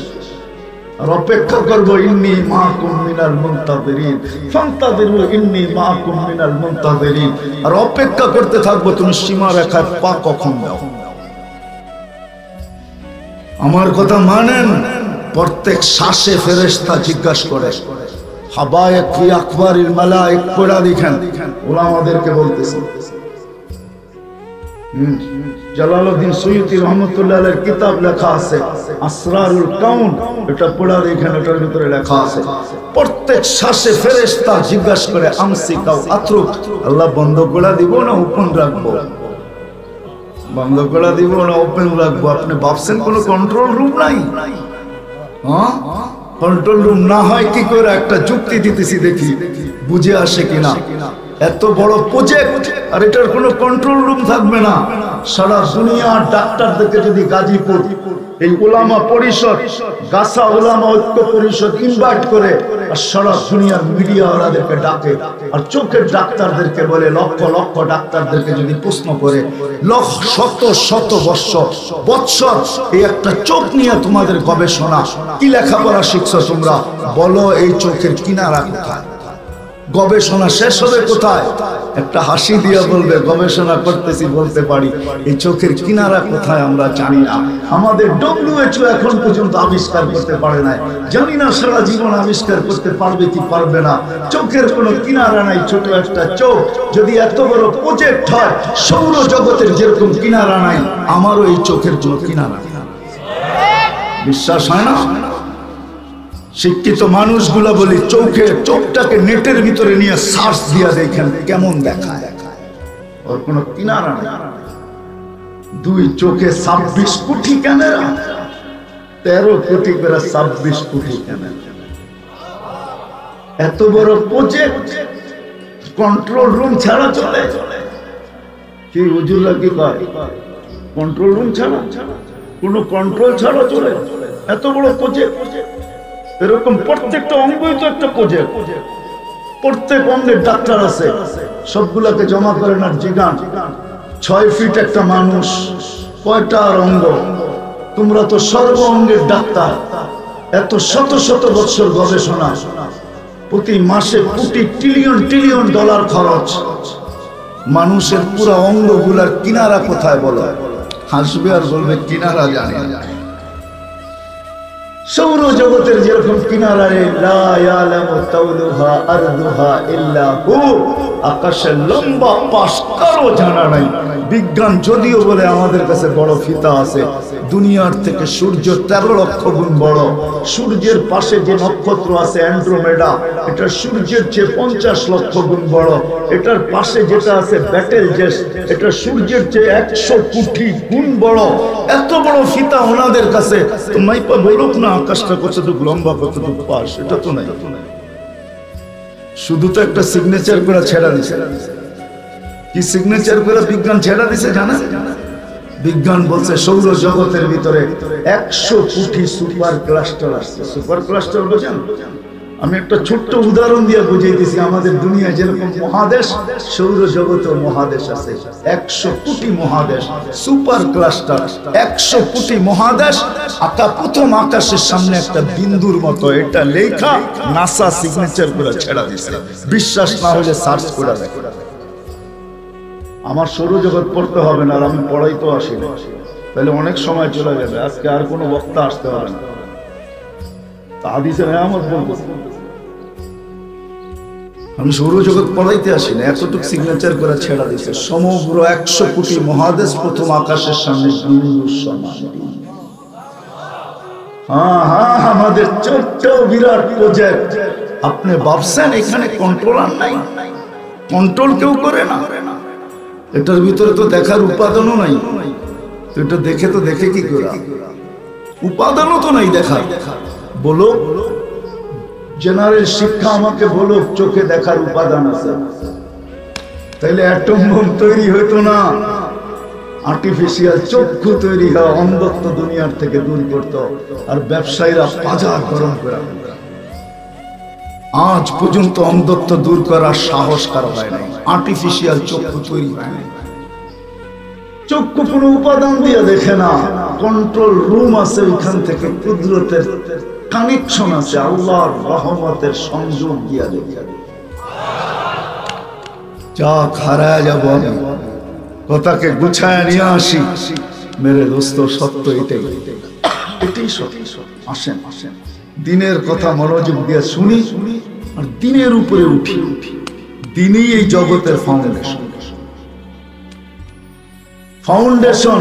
আর অপেক্ষা করবো ইন্নী মাআকুম মিনাল মুনতাযিরিন, ফান্তাযিরু ইন্নী মাআকুম মিনাল মুনতাযিরিন। আর অপেক্ষা করতে থাকবো তুমি সীমা রেখায় পা কখন দাও। আমার কথা মানেন? প্রত্যেক শ্বাসে ফেরেশতা জিজ্ঞাসা করে। হাবায়ে ফি আকবারিল মালায়েক পড়া দেখেন উলামাদেরকে বলতেছে। জালালউদ্দিন সুয়ুতী রহমাতুল্লাহ আলাইহির কিতাব লেখা আছে আসরারুল কাউন, এটা পড়া দেখেন, এটার ভিতরে লেখা আছে প্রত্যেক শ্বাসে ফেরেশতা জিজ্ঞাসা করে আমসিকাও আতরুক, আল্লাহ বন্ধ করে দিব না ওপেন রাখবো, বন্ধ করে দিব না ওপেন রাখবো। আপনি ভাবছেন কোনো কন্ট্রোল রুম নাই? হ্যাঁ, কন্ট্রোল রুম না হয় কি করে? একটা যুক্তি দিতেছি, দেখি বুঝে আসে কিনা। এত বড় প্রজেক্ট আর এটার কোনো কন্ট্রোল রুম থাকবে না। সারা দুনিয়ার ডাক্তারদেরকে যদি গাজীপুর এই উলামা পরিষদ, গাছা উলামা ঐক্য পরিষদ ইনভাইট করে আর সারা দুনিয়ার মিডিয়া ওরাদেরকে ডাকে আর চোখের ডাক্তারদেরকে বলে, লক্ষ লক্ষ ডাক্তারদেরকে যদি প্রশ্ন করে, লক্ষ শত শত বৎসর এই একটা চোখ নিয়ে তোমাদের গবেষণা, কি লেখাপড়া শিখছো তোমরা, বলো এই চোখের কিনারা কোথায়? গবেষণা শেষ হবে কোথায়? একটা হাসি দিয়ে বলবে গবেষণা করতেছি, বলতে পারি এই চোখের কিনারা কোথায় আমরা জানি না। আমাদের WHO এখন পর্যন্ত আবিষ্কার করতে পারে নাই, জানি না সারা জীবন আবিষ্কার করতে পারবে কি পারবে না। চোখের কোনো কিনারা নাই, ছোট একটা চোখ। যদি এত বড় প্রজেক্ট হয়, সৌর জগতের যেরকম কিনারা নাই, আমারও এই চোখের কোনো কিনারা। বিশ্বাস হয় না? শিক্ষিত মানুষগুলো বলি চোখটাকে নেটের ভিতরে নিয়ে সার্চ দিয়া দেখেন কেমন দেখায়, ওর কোনো কিনারা নেই। দুই চোখে 26 কোটি ক্যামেরা, 13 কোটি করে 26 কোটি ক্যামেরা। এত বড় প্রজেক্ট কন্ট্রোল রুম ছাড়া চলে? কি হুজুররা কি কয়? কন্ট্রোল রুম ছাড়া, কোনো কন্ট্রোল ছাড়া চলে? এত বড় প্রজেক্ট, এরকম প্রত্যেকটা অঙ্গই তো একটা প্রজেক্ট। প্রত্যেক অঙ্গের ডাক্তার আছে, সবগুলাকে জমা করেন আর জিগান 6 ফিট একটা মানুষ কয়টা অঙ্গ? তোমরা তো সর্ব অঙ্গের ডাক্তার। এত শত শত বছর গবেষণা, প্রতি মাসে কোটি ট্রিলিয়ন ডলার খরচ। মানুষের পুরো অঙ্গগুলার কিনারা কোথায় বলো? হাসবে আর বলবে কিনারা জানে না। সৌর জগতের যেরকম কিনারারে লা ইয়ালামু তাওলুহা আরদুহা ইল্লা হু, আকাশের লম্বা পাশ কারো জানা নাই। বিজ্ঞান যদিও বলে আমাদের কাছে বড় ফিতা আছে, দুনিয়ার থেকে সূর্য 13 লক্ষ গুণ বড়। সূর্যের পাশে যে নক্ষত্র আছে অ্যান্ড্রোমেডা, এটা সূর্যের চেয়ে 50 লক্ষ গুণ বড়। এটার পাশে যেটা আছে ব্যাটেলজেস, এটা সূর্যের চেয়ে 100 কোটি গুণ বড়। এত বড় ফিতা ওনাদের কাছে, তো মাইপা বলুক না আকাশটা কতটুকু লম্বা, কতটুকু পাশ, এটা তো নাই। শুধু তো একটা সিগনেচার করে ছেড়া দিছে। কি সিগনেচার করে বিজ্ঞান ছেড়া দিছে জানেন? বিজ্ঞান বলছে সৌর জগতের ভিতরে 100 কোটি সুপার ক্লাস্টার আছে। সুপার ক্লাস্টার বোঝেন? আমি একটা ছোট্ট উদাহরণ দিয়ে বুঝিয়ে দিছি। আমাদের দুনিয়ায় যেরকম মহাদেশ, সৌর জগতেও মহাদেশ আছে। 100 কোটি মহাদেশ, সুপার ক্লাস্টার, 100 কোটি মহাদেশ। প্রথম আকাশের সামনে একটা বিন্দুর মতো, এটা লেখা নাসা সিগনেচার করে ছেড়া দিছে। বিশ্বাস না হলে সার্চ করে দেখো। আমার সৌরজগৎ পড়তে হবে না, আর আমি পড়াই তো আসি না, তাহলে অনেক সময় চলে যাবে। আজকে আর কোনো বক্তা আসতে হবে না। হাদিসের নিয়ামত বলতেছে, আমি সৌরজগৎ পড়াইতে আসি না, এতটুকু সিগনেচার করে ছেড়া দিছে। সমগ্র 100 কোটি মহাদেশ প্রথম আকাশের সামনে বিন্দুর সমান। হ্যাঁ, আমাদের ছোট্ট বিরাট প্রজেক্ট। আপনি ভাবছেন এখানে কন্ট্রোলার নাই? কন্ট্রোল কেউ করে না। এটার ভিতরে তো দেখার উপাদানও নাই। এটা দেখে কি করে? উপাদানও তো নাই দেখার। বলো, জেনারেল শিক্ষা আমাকে বলো চোখে দেখার উপাদান আছে, তাইলে অ্যাটম বোম তৈরি হইতো না। আর্টিফিশিয়াল চক্ষু তৈরি হওয়া, অন্ধত্ব দুনিয়ার থেকে দূর করত। আর ব্যবসায়ীরা বাজার গরম করে। আজ পর্যন্ত অন্ধত্ব দূর করার সাহস কারো হয় নাই। আর্টিফিশিয়াল চক্ষু তৈরি হয় নাই। চক্ষু কোনো উপাদান দিয়ে দেখে না, কন্ট্রোল রুম আছে, ওইখান থেকে কুদরতের কানেকশন আছে, আল্লাহর রহমতের সংযোগ দিয়া দেখা যা হারায় যাব আমি কথাকে গুছায় নিয়ে আসি মেরে দোস্ত, সত্য এটাই, এটাই সত্য। আসেন আসেন দিনের কথা মনোযোগ দিয়ে শুনি আর দিনের উপরে উঠি। দিনই এই জগতের ফাউন্ডেশন, ফাউন্ডেশন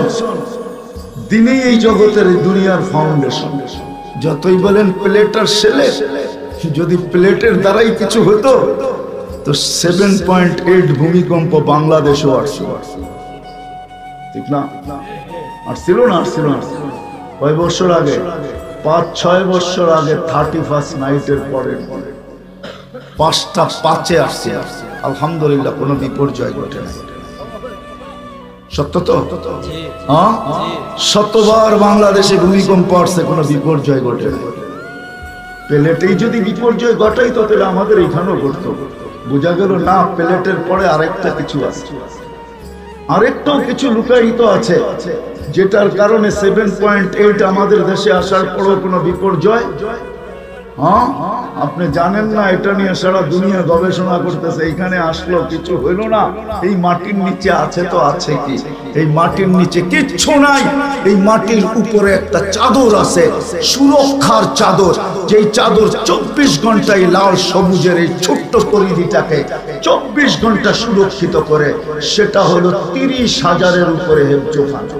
দিনই এই জগতের, এই দুনিয়ার ফাউন্ডেশন। যতই বলেন প্লেটার ছেলে, যদি প্লেটের দ্বারাই কিছু হতো তো 7.8 ভূমিকম্প বাংলাদেশও আসছে, ঠিক না? আসছিল না? আসছিল না? কয় বছর আগে? 5-6 বছর আগে 31st নাইটের পরে 5টা 5-এ আসছে। আলহামদুলিল্লাহ কোনো বিপর্যয় ঘটে নাই। সত্য তো? হ্যাঁ, শতবার বাংলাদেশে ভূমিকম্প আসছে, কোনো বিপর্যয় ঘটে নাই। প্লেটেই যদি বিপর্যয় ঘটাই তো তাহলে আমাদের এখানেও ঘটতো। বোঝা গেল না প্লেটের পরে আরেকটা কিছু আছে, আরেকটাও কিছু লুকায়িত আছে, যেটার কারণে 7.8 আমাদের দেশে আসার পরও কোনো বিপর্যয়। হ্যাঁ, আপনি জানেন না, এটা নিয়ে সারা দুনিয়া গবেষণা করতেছে। এইখানে আসলো কিছু হইল না, এই মাটির নিচে আছে তো আছে কি? এই মাটির নিচে কিচ্ছু নাই, এই মাটির উপরে একটা চাদর আছে, সুরক্ষার চাদর। যেই চাদর 24 ঘন্টায় লাল সবুজের এই ছোট্ট পরিধিটাকে 24 ঘন্টা সুরক্ষিত করে, সেটা হলো 30,000-এর উপরে হেফজোখানা।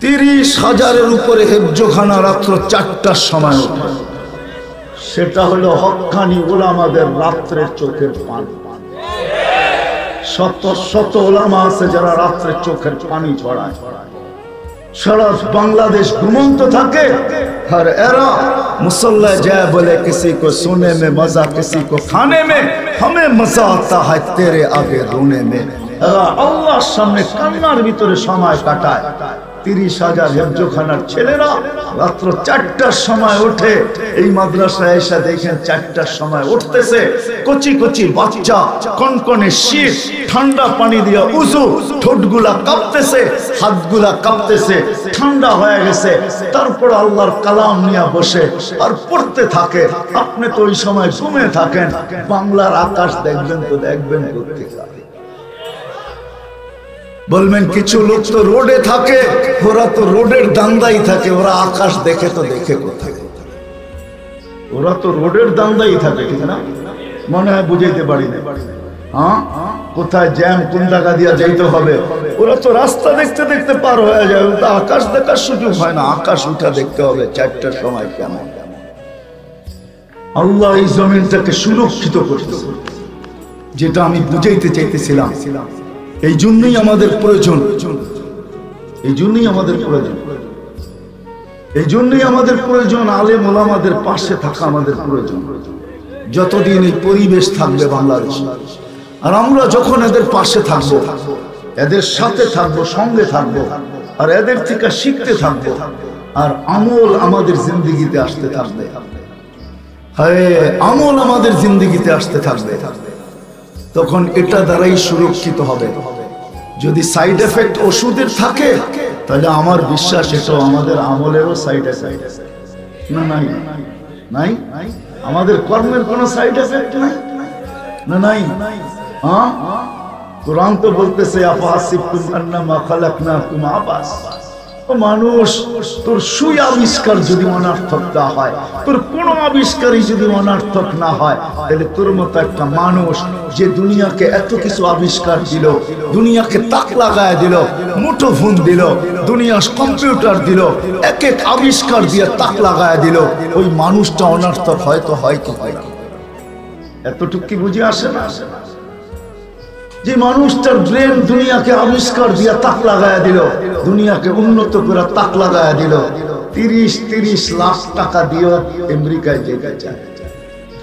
30,000-এর উপরে হেফজোখানা রাত্র 4টার সময় ওঠে। সেটা হলো হক্কানি ওলামাদের রাত্রের চোখের পানি। শত শত ওলামা আছে যারা রাত্রে চোখের পানি ছড়ায়। সারা বাংলাদেশ ঘুমন্ত থাকে আর এরা মুসল্লায় যায় বলে কিসি কো সোনে মে মজা, কিসি কো খানে মে, হমেं মজা আতা है तेरे आगे रोने में। এরা আল্লাহর সামনে কান্নার ভিতরে সময় কাটায়। 30,000 হেফজোখানার ছেলেরা রাত্র 4টার সময় ওঠে। এই মাদ্রাসায় এসে দেখেন 4টার সময় উঠতেছে কচি কচি বাচ্চা, কনকনে শীত, ঠান্ডা পানি দিয়ে উজু, ঠোঁটগুলা কাঁপতেছে, হাতগুলা কাঁপতেছে, ঠান্ডা হয়ে গেছে। তারপর আল্লাহর কালাম নিয়ে বসে আর পড়তে থাকে। আপনি তো ওই সময় ঘুমে থাকেন। বাংলার আকাশ দেখবেন তো দেখবেন কোত্থেকে? বলবেন কিছু লোক তো রোডে থাকে, ওরা তো রোডের দান্দাই থাকে, ওরা আকাশ দেখে তো দেখে কোথায়? ওরা তো রোডের দান্দাই থাকে, ঠিক না? মনে হয় বুঝাইতে পারি না। হ্যাঁ, কোথায় জ্যাম, কোন জায়গা দিয়ে যাইতে হবে, ওরা তো রাস্তা দেখতে দেখতে পার হয়ে যায়। ওটা আকাশ দেখার সুযোগ হয় না। আকাশ উঠা দেখতে হবে 4টার সময় কেমন। আল্লাহ এই জমিনটাকে সুরক্ষিত করতে, যেটা আমি বুঝাইতে চাইতেছিলাম। এই জন্যই আমাদের প্রয়োজন, এই জন্যই আমাদের প্রয়োজন, এই জন্যই আমাদের প্রয়োজন আলেম ওলামাদের পাশে থাকা আমাদের প্রয়োজন। যতদিন এই পরিবেশ থাকবে বাংলাদেশ, আর আমরা যখন এদের পাশে থাকবো, এদের সাথে থাকবো, সঙ্গে থাকবো, আর এদের থেকে শিখতে থাকবো, আর আমল আমাদের জিন্দেগিতে আসতে থাকবে। হ্যাঁ, আমল আমাদের জিন্দেগিতে আসতে থাকবে। তখন এটা দ্বারাই সুরক্ষিত হবে। যদি সাইড এফেক্ট ওষুধের থাকে তাহলে আমার বিশ্বাস এটাও আমাদের আমলেরও সাইড এফেক্ট না। নাই নাই, আমাদের কর্মের কোনো সাইড এফেক্ট নাই না? নাই। হ্যাঁ, কোরআন তো বলতেছে আফাসিবতুম আন্নামা খালাকনাকুম আবাস। মানুষ, তোর সুই আবিষ্কার যদি অনার্থক না হয়, তোর কোন আবিষ্কারই যদি অনার্থক না হয়, তাহলে তোর মতো একটা মানুষ যে দুনিয়াকে এত কিছু আবিষ্কার দিল, দুনিয়াকে তাক লাগায় দিল, মুঠোফোন দিল, দুনিয়া কম্পিউটার দিল, এক এক আবিষ্কার দিয়ে তাক লাগায় দিল, ওই মানুষটা অনার্থক হয়তো হয় কি হয়? এতটুকু কি বুঝে আসে না? যে মানুষটার ব্রেন দুনিয়াকে আবিষ্কার দিয়া তাক লাগায়া দিল, দুনিয়াকে উন্নত করে তাক লাগায়া দিল, 30 লাখ টাকা দিয়ে আমেরিকায় যেতে চায়।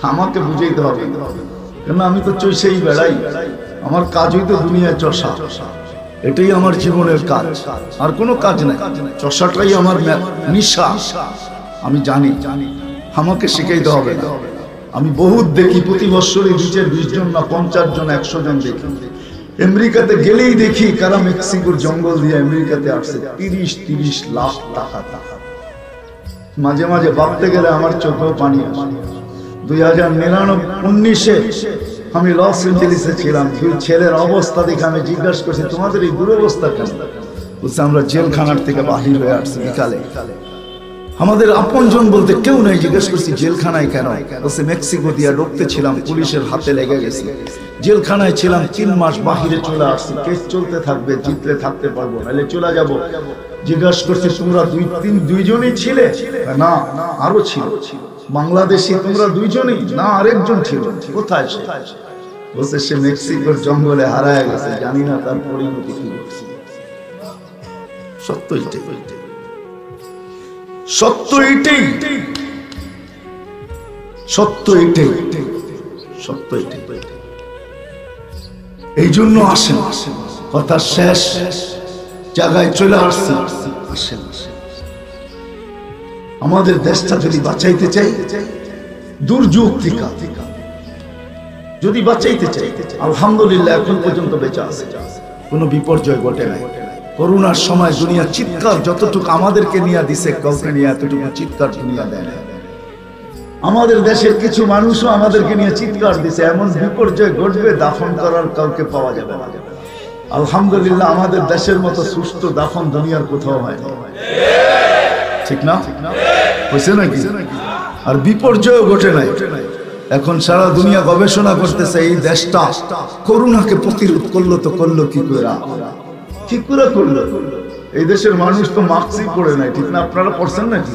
আমাকে বুঝাইতে হবে, কেন আমি তো চষেই বেড়াই। আমার কাজই তো দুনিয়ায় চষা, এটাই আমার জীবনের কাজ, আর কোনো কাজ নাই। চষাটাই আমার নিশা, আমি জানি। আমাকে শিখাইতে হবে না। আমি বহুত দেখি, প্রতি বছরই নিচের 20 জন না 50 জন 100 জন দেখি। আমেরিকাতে গেলেই দেখি কারা মেক্সিকোর জঙ্গল দিয়ে আমেরিকাতে আসছে 30-30 লাখ টাকা। মাঝে মাঝে ভাবতে গেলে আমার চোখেও পানি আসে। 2019-এ আমি লস এঞ্জেলিসে ছিলাম, দুই ছেলের অবস্থা দেখে আমি জিজ্ঞাসা করছি তোমাদের এই দুরবস্থা কেন? বলছে আমরা জেলখানার থেকে বাহির হয়ে আসছি বিকালে, আমাদের আপনজন বলতে কেউ নেই। জিজ্ঞেস করছি জেলখানায় কেন? বলছে মেক্সিকো দিয়ে ঢুকতে ছিলাম, পুলিশের হাতে লেগে গেছে, জেলখানায় ছিলাম 3 মাস, বাহিরে চলে আসছি, কেস চলতে থাকবে, জিতলে থাকতে পারবো, নাহলে চলে যাব। জিজ্ঞাস করছি তোমরা দুইজনই ছিলে? না, আরো ছিল। বাংলাদেশি তোমরা দুইজনই? না, আরেকজন ছিল। কোথায় সে? বলছে সে মেক্সিকোর জঙ্গলে হারায় গেছে, জানি না তার পরিণতি কি হচ্ছে। সত্য এটাই, সত্য এটাই, সত্য এটাই, সত্য এটাই। এই জন্য আসেন, কথা শেষ জায়গায় চলে আসছে। আসেন, আমাদের দেশটা যদি বাঁচাইতে চাই, দুর্যোগ থেকে যদি বাঁচাইতে চাই, আলহামদুলিল্লাহ এখন পর্যন্ত বেঁচে আছে, কোনো বিপর্যয় ঘটে নাই। করোনার সময় দুনিয়া চিৎকার যতটুকু আমাদেরকে নিয়ে দিছে, কাউকে নিয়ে এতটুকু চিৎকার দুনিয়া দেয় না। আমাদের দেশের কিছু মানুষও আমাদেরকে নিয়ে চিৎকার দিছে, এমন বিপর্যয় ঘটবে দাফন করার কাউকে পাওয়া যাবে না। আলহামদুলিল্লাহ আমাদের দেশের মতো সুস্থ দাফন দুনিয়ার কোথাও হয় না, ঠিক না? হয়েছে নাকি? আর বিপর্যয় ঘটে নাই। এখন সারা দুনিয়া গবেষণা করতেছে এই দেশটা করোনাকে প্রতিরোধ করলো, তো করলো কি করে? কি করে করলো? এই দেশের মানুষ তো মাস্কই পরে নাই, ঠিক না? আপনারা পড়ছেন নাকি?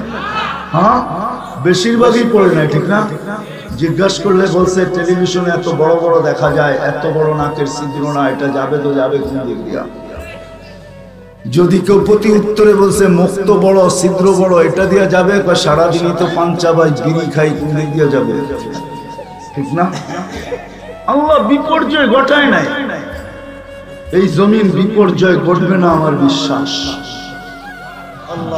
হ্যাঁ, বেশিরভাগই পড়ে নাই, ঠিক না? জিজ্ঞাসা করলে বলছে টেলিভিশনে এত বড় বড় দেখা যায়, এত বড় নাকের ছিদ্র না, এটা যাবে তো যাবে কোন দিক দিয়া? যদি কেউ প্রতি উত্তরে বলছে মুখ তো বড়, ছিদ্র বড়, এটা দিয়া যাবে, সারাদিনই তো পাঞ্চা বাই বিড়ি খাই, কোন দিক দিয়া যাবে? ঠিক না? আল্লাহ বিপর্যয় ঘটায় নাই, এই জমিন বিপর্যয় ঘটবে না আমার বিশ্বাস,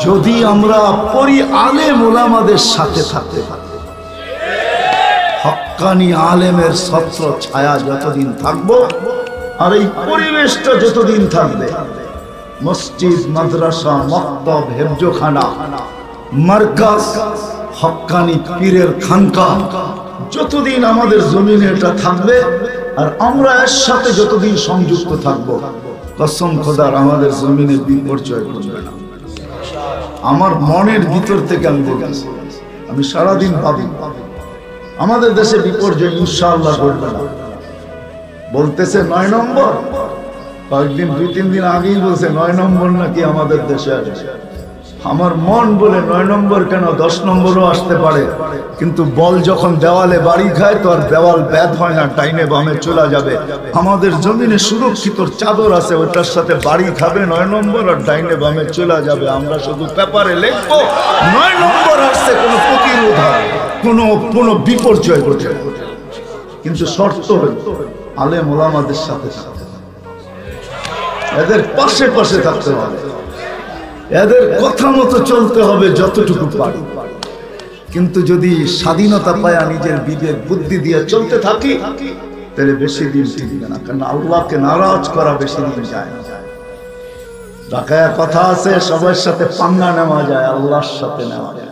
যদি আমরা পরি আলেম ওলামাদের সাথে থাকতে পারি। হক্কানি আলেমের ছত্র ছায়া যতদিন থাকবো, আর এই পরিবেশটা যতদিন থাকবে, মসজিদ, মাদ্রাসা, মক্তব, হেফজখানা, মারকাজ, হক্কানি পীরের খানকা যতদিন আমাদের জমিনে এটা থাকবে, আর আমরা এর সাথে যতদিন সংযুক্ত থাকবো, কসম খোদার আমাদের জমিনে বিপর্যয় ঘটবে না। আমার মনের ভিতর থেকে আমি বলছি, আমি সারাদিন ভাবি আমাদের দেশে বিপর্যয় ইনশাআল্লাহ ঘটবে না। বলতেছে 9 নম্বর, কয়েকদিন 2-3 দিন আগেই বলছে 9 নম্বর নাকি আমাদের দেশে আসবে। আমার মন বলে 9 নম্বর কেন, 10 নম্বরও আসতে পারে, কিন্তু বল যখন দেওয়ালে বাড়ি খায় তো আর দেওয়াল ব্যাধ হয় না, ডাইনে বামে চলে যাবে। আমাদের জমিনে সুরক্ষিত চাদর আছে, ওটার সাথে বাড়ি খাবে 9 নম্বর, আর ডাইনে বামে চলে যাবে। আমরা শুধু পেপারে লিখবো 9 নম্বর আসছে, কোনো প্রতিরোধ হয়, কোনো বিপর্যয় ঘটে, কিন্তু শর্ত হল আলেম ওলামাদের সাথে থাকতে হবে, এদের পাশে পাশে থাকতে হবে, এদের কথা মতো চলতে হবে যতটুকু পারি। কিন্তু যদি স্বাধীনতা পায়া নিজের বিবেক বুদ্ধি দিয়ে চলতে থাকি, তাহলে বেশি দিন টিকবে না, কারণ আল্লাহকে নারাজ করা বেশি দিন যায় না। ঢাকায় কথা আছে, সবার সাথে পাঙ্গা নেওয়া যায়, আল্লাহর সাথে নেওয়া যায়।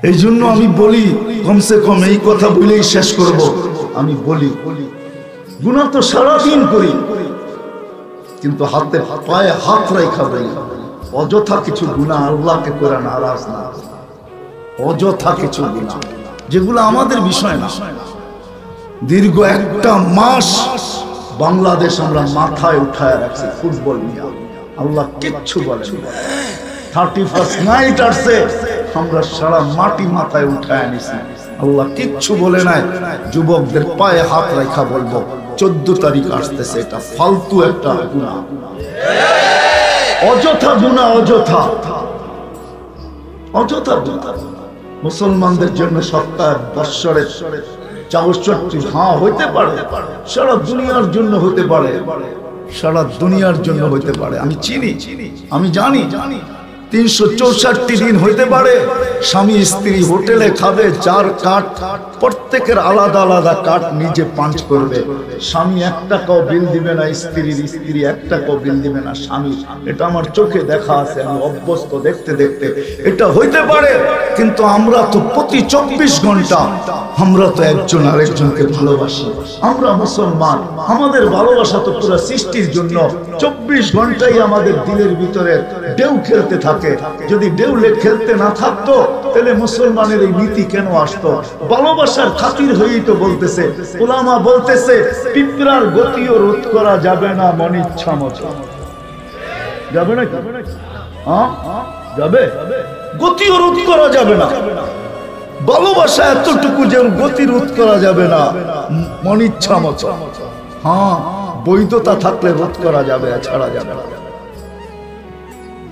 এই জন্য আমি বলি, কমসে কম এই কথা বলেই শেষ করব, আমি বলি গুনাহ তো সারাদিন করি, কিন্তু হাতে পায়ে হাত রেখা বলি অযথা কিছু গুনাহ আল্লাহকে করে নারাজ না, অযথা কিছু গুনাহ যেগুলো আমাদের বিষয় না। দীর্ঘ 1 মাস বাংলাদেশ আমরা মাথায় উঠায় রাখছি ফুটবল নিয়ে, আল্লাহ কিচ্ছু বলেন। 31st নাইট আসছে, আমরা সারা মাটি মাথায় উঠায় আনিছি, আল্লাহ কিচ্ছু বলে নাই। যুবকদের পায়ে হাত রেখা বলবো 14 তারিখ আসতেছে, এটা ফালতু একটা গুনাহ, অযথা গুনাহ, অযথা অযথা গুনাহ। মুসলমানদের জন্য সপ্তাহে বৎসরে 64, হ্যাঁ হইতে পারে, সারা দুনিয়ার জন্য হতে পারে, সারা দুনিয়ার জন্য হইতে পারে। আমি চিনি, আমি জানি 364 দিন হইতে পারে। স্বামী স্ত্রী হোটেলে খাবে, 4 কাঠ প্রত্যেকের আলাদা আলাদা কাঠ নিজে পাঞ্চ করবে। স্বামী 1 টাকাও বিল দিবে না স্ত্রীর, স্ত্রী 1 টাকাও বিল দিবে না স্বামী। এটা আমার চোখে দেখা আছে, আমি অভ্যস্ত দেখতে দেখতে। এটা হইতে পারে, কিন্তু আমরা তো প্রতি 24 ঘন্টা আমরা তো একজন আরেকজনকে ভালোবাসি। আমরা মুসলমান, আমাদের ভালোবাসা তো পুরো সৃষ্টির জন্য। 24 ঘন্টাই আমাদের দিলের ভিতরে ঢেউ খেলতে থাকে। যদি ঢেউ খেলতে না থাকতো তাহলে মুসলমানের এই নীতি কেন আসতো? ভালোবাসার খাতির হয়েই তো বলতেছে, উলামা বলতেছে পিঁপড়ার গতিও রোধ করা যাবে না মনিচ্ছা মতো। যাবে না? হ্যাঁ যাবে, গতিও রোধ করা যাবে না। ভালোবাসা এতটুকু যে গতি রোধ করা যাবে না মনিচ্ছা মতো। হ্যাঁ বৈধতা থাকলে রোধ করা যাবে, ছাড়া যাবে না।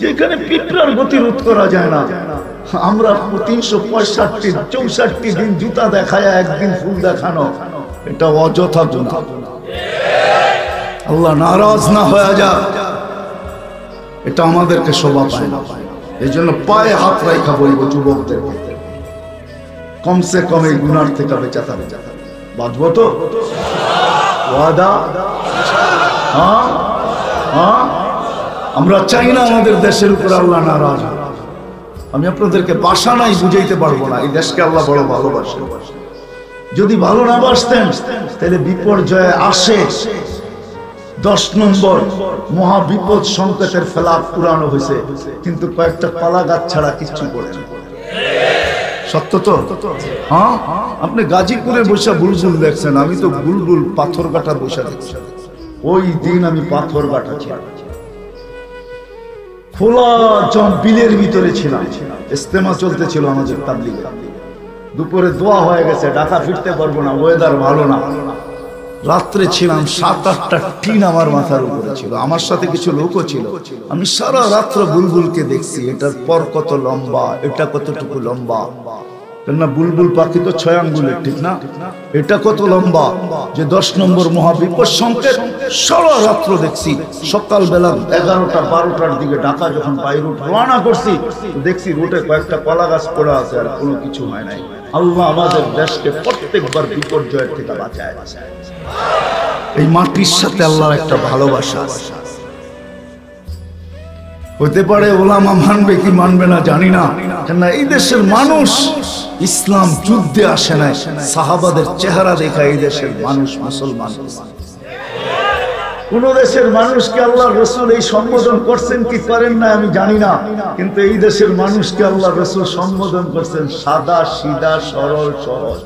যেখানে পিঁপড়ার গতি রোধ করা যায় না, আমরা 365-64 দিন জুতা দেখায় একদিন ফুল দেখানো, এটা অযথা গুনাহ। আল্লাহ নারাজ না হয়ে যাক, এটা আমাদেরকে শোভা পায় না। এই জন্য পায়ে হাত রাখা বলবো যুবকদের, কমসে কম এই গুনার থেকে বেঁচে থাকবে। বাঁচবো তো? ওয়াদা? হ্যাঁ হ্যাঁ। আমরা চাই না আমাদের দেশের উপর আল্লাহ নারাজ। আমি আপনাদেরকে বাসা নাই বুঝাইতে পারবো না, এই দেশকে আল্লাহ বড় ভালোবাসে। যদি ভালো না বাসতেন তাহলে বিপর্যয় আসে। 10 নম্বর মহা বিপদ সংকেতের ফেলাপ পুরানো হয়েছে, কিন্তু কয়েকটা কলা গাছ ছাড়া কিচ্ছু করে না। সত্য তো? হ্যাঁ। আপনি গাজীপুরে বসে বুলবুল দেখছেন, আমি তো বুলবুল পাথর কাটা বসে দেখছি। ওই দিন আমি পাথর কাটা ছিলাম, খোলা বিলের ভিতরে ছিলাম। ইস্তেমা চলতেছিল আমাদের তাবলীগে। দুপুরে দোয়া হয়ে গেছে, ঢাকা ফিরতে পারবো না, ওয়েদার ভালো না। রাত্রে ছিলাম, 7-8টা টিন আমার মাথার উপরে ছিল, আমার সাথে কিছু লোকও ছিল। আমি সারা রাত্র বুলবুলকে দেখছি, এটার পর কত লম্বা, এটা কতটুকু লম্বা। কেননা বুলবুল পাখি তো 6 আঙ্গুলের, ঠিক না? এটা কত লম্বা যে 10 নম্বর মহাবিপদ সংকেত। সারা রাত্র দেখছি। সকালবেলা 11টা-12টার দিকে ঢাকা যখন বাই রুট রওনা করছি, দেখছি রুটে কয়েকটা কলা গাছ পড়ে আছে, আর কোনো কিছু হয় নাই। আল্লাহ আমাদের দেশকে প্রত্যেকবার বিপর্যয়ের থেকে বাঁচায়। এই মাটির সাথে আল্লাহর একটা ভালোবাসা হতে পারে। ওলামা মানবে কি মানবে না জানি না, কেননা এই দেশের মানুষ ইসলাম যুদ্ধে আসে না, সাহাবাদের চেহারা দেখা এই দেশের মানুষ মুসলমান। কোন দেশের মানুষকে আল্লাহ রসুল এই সম্বোধন করছেন কি করেন না আমি জানি না, কিন্তু এই দেশের মানুষকে আল্লাহ রসুল সম্বোধন করছেন সাদা সিধা সরল সহজ।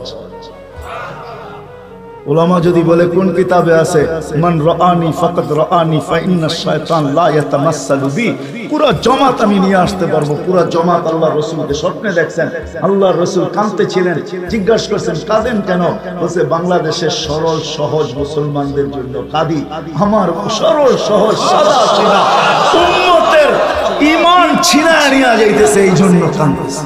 উলামা যদি বলে কোন কিতাবে আছে, মান রাআনি ফাকাদ রাআনি ফা ইন্নাশ শায়তান লা ইয়াতামাসসালু বি, পুরো জামাত আমি নিয়ে আসতে পারবো। পুরো জামাত আল্লাহর রাসূলকে স্বপ্নে দেখছেন, আল্লাহর রাসূল কাঁদতেছিলেন, জিজ্ঞাসা করছেন কাঁদেন কেন? বলছে বাংলাদেশের সরল সহজ মুসলমানদের জন্য কাঁদি। আমার সরল সহজ সাদা সিধা উম্মতের ঈমান ছিনায় নিয়ে যাইতেছে, এই জন্য কাঁদতেছে।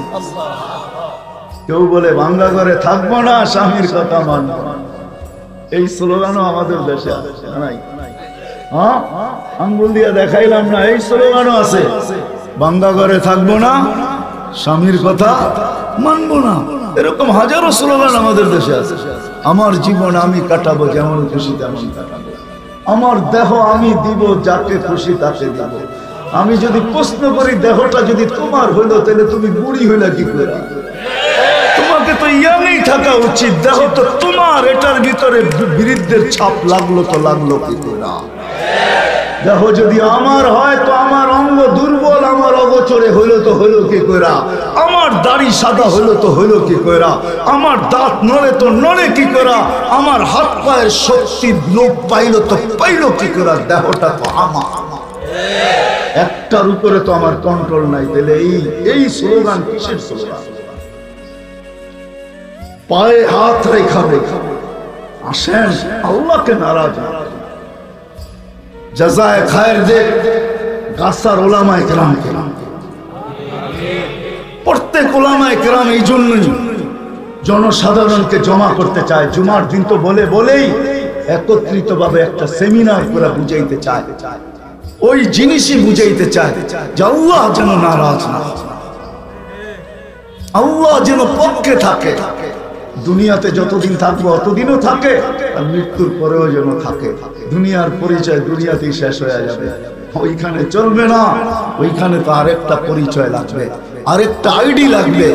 কেউ বলে ভাঙ্গা ঘরে থাকবো না, স্বামীর কথা মানবো না, এই স্লোগানও আমাদের দেশে আছে নাই? হ্যাঁ, আঙ্গুল দিয়ে দেখাইলাম না, এই স্লোগানও আছে। ভাঙ্গা ঘরে থাকবো না, স্বামীর কথা মানবো না, এরকম হাজারো স্লোগান আমাদের দেশে আছে। আমার জীবন আমি কাটাবো, যেমন খুশি তেমন কাটাবো। আমার দেহ আমি দিব, যাকে খুশি তাকে দিব। আমি যদি প্রশ্ন করি দেহটা যদি তোমার হইলো, তাহলে তুমি বুড়ি হইলা কি করে? তোমাকে তো ইয়াংই থাকা উচিত, দেহ তো তোমার, এটার ভিতরে বিরুদ্ধের ছাপ লাগলো তো লাগলো কি করে? দেহ যদি আমার হয় তো আমার অঙ্গ দুর্বল, আমার অগোচরে হইলো তো হইলো কি করে? আমার দাড়ি সাদা হইলো তো হইলো কি করে? আমার দাঁত নড়ে তো নড়ে কি করে? আমার হাত পায়ের শক্তি লোপ পাইলো তো পাইলো কি করে? দেহটা তো আমার, একটার উপরে তো আমার কন্ট্রোল নাই। তাহলে এই স্লোগান কিসের স্লোগান? পায়ে হাত রেখা আসেন, আল্লাহকে নারাজ জাযায়ে খায়ের দেখ গাছার ওলামায়ে কেরামকে। প্রত্যেক ওলামায়ে কেরাম এই জন্যই জনসাধারণকে জমা করতে চায়। জুমার দিন তো বলেই একত্রিতভাবে একটা সেমিনার করে বুঝাইতে চায়, ওই জিনিসই বুঝাইতে চায় যে আল্লাহ যেন নারাজ না, আল্লাহ যেন পক্ষে থাকে। দুনিয়াতে যতদিন থাকবো অতদিনও থাকে, আর মৃত্যুর পরেও যেন থাকে। দুনিয়ার পরিচয় দুনিয়াতেই শেষ হয়ে যাবে, ওইখানে চলবে না। ওইখানে তো আরেকটা পরিচয় লাগবে, আরেকটা আইডি লাগবে,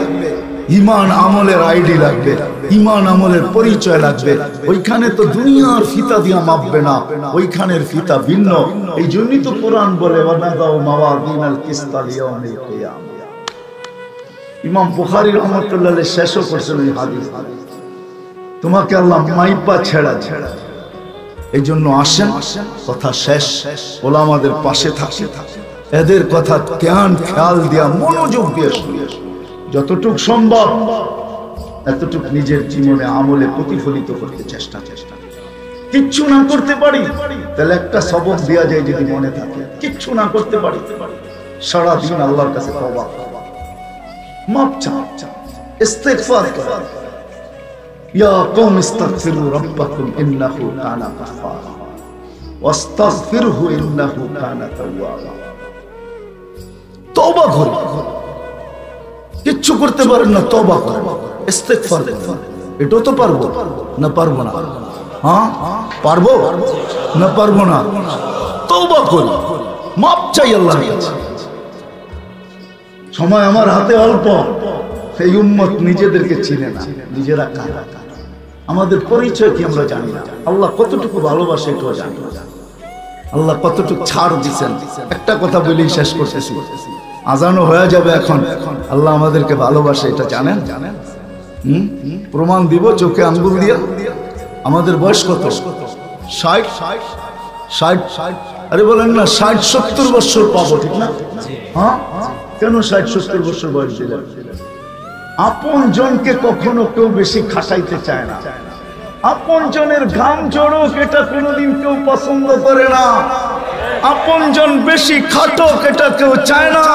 ইমান আমলের আইডি লাগবে, ইমান আমলের পরিচয় লাগবে। ওইখানে তো দুনিয়ার ফিতা দিয়া মাপবে না, ওইখানের ফিতা ভিন্ন। এই জন্যই তো কোরআন বলে ইমাম বুখারী রাহমাতুল্লাহ আলাইহি শেষও করছেন এই হাদিস, তোমাকে আল্লাহ মাইপা ছেড়া ছেড়া। এই জন্য আসেন, কথা শেষ, ওলামাদের পাশে থাকে, এদের কথা জ্ঞান খেয়াল দিয়া মনোযোগ দিয়ে শুনে যতটুক সম্ভব এতটুক নিজের জীবনে আমলে প্রতিফলিত করতে চেষ্টা। কিচ্ছু না করতে পারি তাহলে একটা সবক দেওয়া যায় যদি মনে থাকে। কিচ্ছু না করতে পারি সারাদিন আল্লাহর কাছে তওবা, মাপ চাও, ইস্তিগফার করো। ইয়া কওম ইস্তাগফিরু রাব্বাকুম ইন্নাহু কানা গাফফারা ওয়াস্তাগফিরহু ইন্নাহু কানা তাওয়াবা। তওবা করো, কিচ্ছু করতে পারেন না, তওবা করো, ইস্তিগফার করো। এটাও তো পারবো না, পারবো না? হ্যাঁ পারবো না, পারবো না? তওবা করি, মাপ চাই আল্লাহর কাছে। সময় আমার হাতে অল্প, সেই উম্মত নিজেদেরকে চিনে না, নিজেরা কারা, আমাদের পরিচয় কি আমরা জানি না। আল্লাহ কতটুকু ভালোবাসে এটাও জানি না, আল্লাহ কতটুকু ছাড় দিচ্ছেন। একটা কথা বলেই শেষ করতেছি, আজানও হয়ে যাবে এখন। আল্লাহ আমাদেরকে ভালোবাসে এটা জানেন? প্রমাণ দিব চোখে আঙ্গুল দিয়া। আমাদের বয়স কত? 60। আরে বলেন না 60-70 বছর পাবো, ঠিক না? হ্যাঁ, কেন 60-70 বছর বয়স দিলেন? আপন জনকে কখনো কেউ বেশি খাটাইতে চায় না। আপন জনের ঘাম জড়ুক এটা কোনোদিন কেউ পছন্দ করে না। আপন জন বেশি খাটুক এটা কেউ চায় না।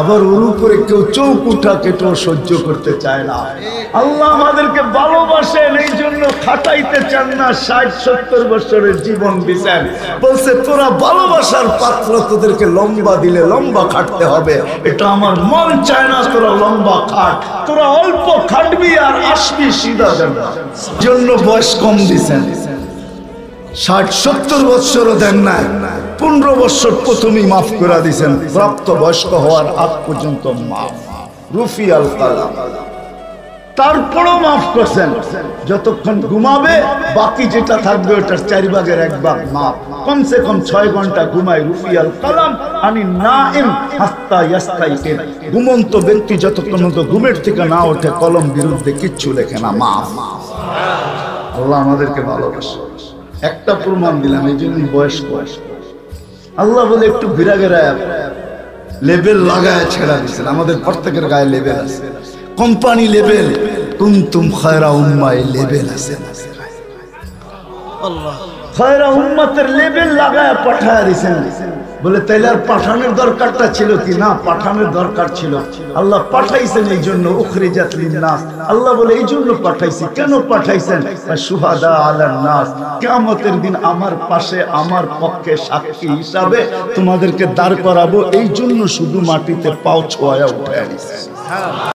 আবার ওর উপরে কেউ চোখ উঠা কেটেও সহ্য করতে চায় না। আল্লাহ আমাদেরকে ভালোবাসেন, এই জন্য খাটাইতে চান না। 60-70 বছরের জীবন দিচ্ছেন, বলছে তোরা ভালোবাসার পাত্র, তোদেরকে লম্বা দিলে লম্বা খাটতে হবে। এটা আমার মন চায় না তোরা লম্বা খাট, তোরা অল্প খাটবি আর আসবি সিধা জান্নাত। জন্য বয়স কম দিচ্ছেন। 60-70 বছরও দেন নাই, 15 বছর প্রথমেই মাফ করে দিয়েছেন। প্রাপ্ত বয়স্ক হওয়ার আগ পর্যন্ত মাফ, রুফিয়াল কালাম। তারপরও মাফ করছেন, যতক্ষণ ঘুমাবে বাকি যেটা থাকবে ওটার 4 ভাগের 1 ভাগ মাফ। কমসে কম 6 ঘন্টা ঘুমায়, রুফিয়াল কালাম আনি নাইম হাত্তা ইয়াস্তাইকিন। ঘুমন্ত ব্যক্তি যতক্ষণ ঘুমের থেকে না ওঠে কলম বিরুদ্ধে কিচ্ছু লেখে না, মাফ। আল্লাহ আমাদেরকে ভালোবাসে। একটা প্রমাণ দিলাম, এই জন্য বয়স্ক। আল্লাহ বলে একটু ঘিরা ঘেরায় লেবেল লাগায় ছেড়া দিচ্ছেন। আমাদের প্রত্যেকের গায়ে লেবেল আছে, কোম্পানি লেবেল, কুনতুম খায়রা উম্মাহ লেবেল আছে। খায়রা উম্মতের লেবেল লাগায় পাঠায় দিয়েছেন। বলে তাইলে আর পাঠানোর দরকারটা ছিল কি? না, পাঠানোর দরকার ছিল। আল্লাহ পাঠাইছেন এই জন্য, উখরিজাত লিন-নাস। আল্লাহ বলে এই জন্য পাঠাইছি। কেন পাঠাইছেন? শুহাদা আলান নাস, কিয়ামতের দিন আমার পাশে আমার পক্ষে সাক্ষী হিসাবে তোমাদেরকে দাঁড় করাবো। এই জন্য শুধু মাটিতে পাও ছোঁয়া উঠায় দিয়েছেন।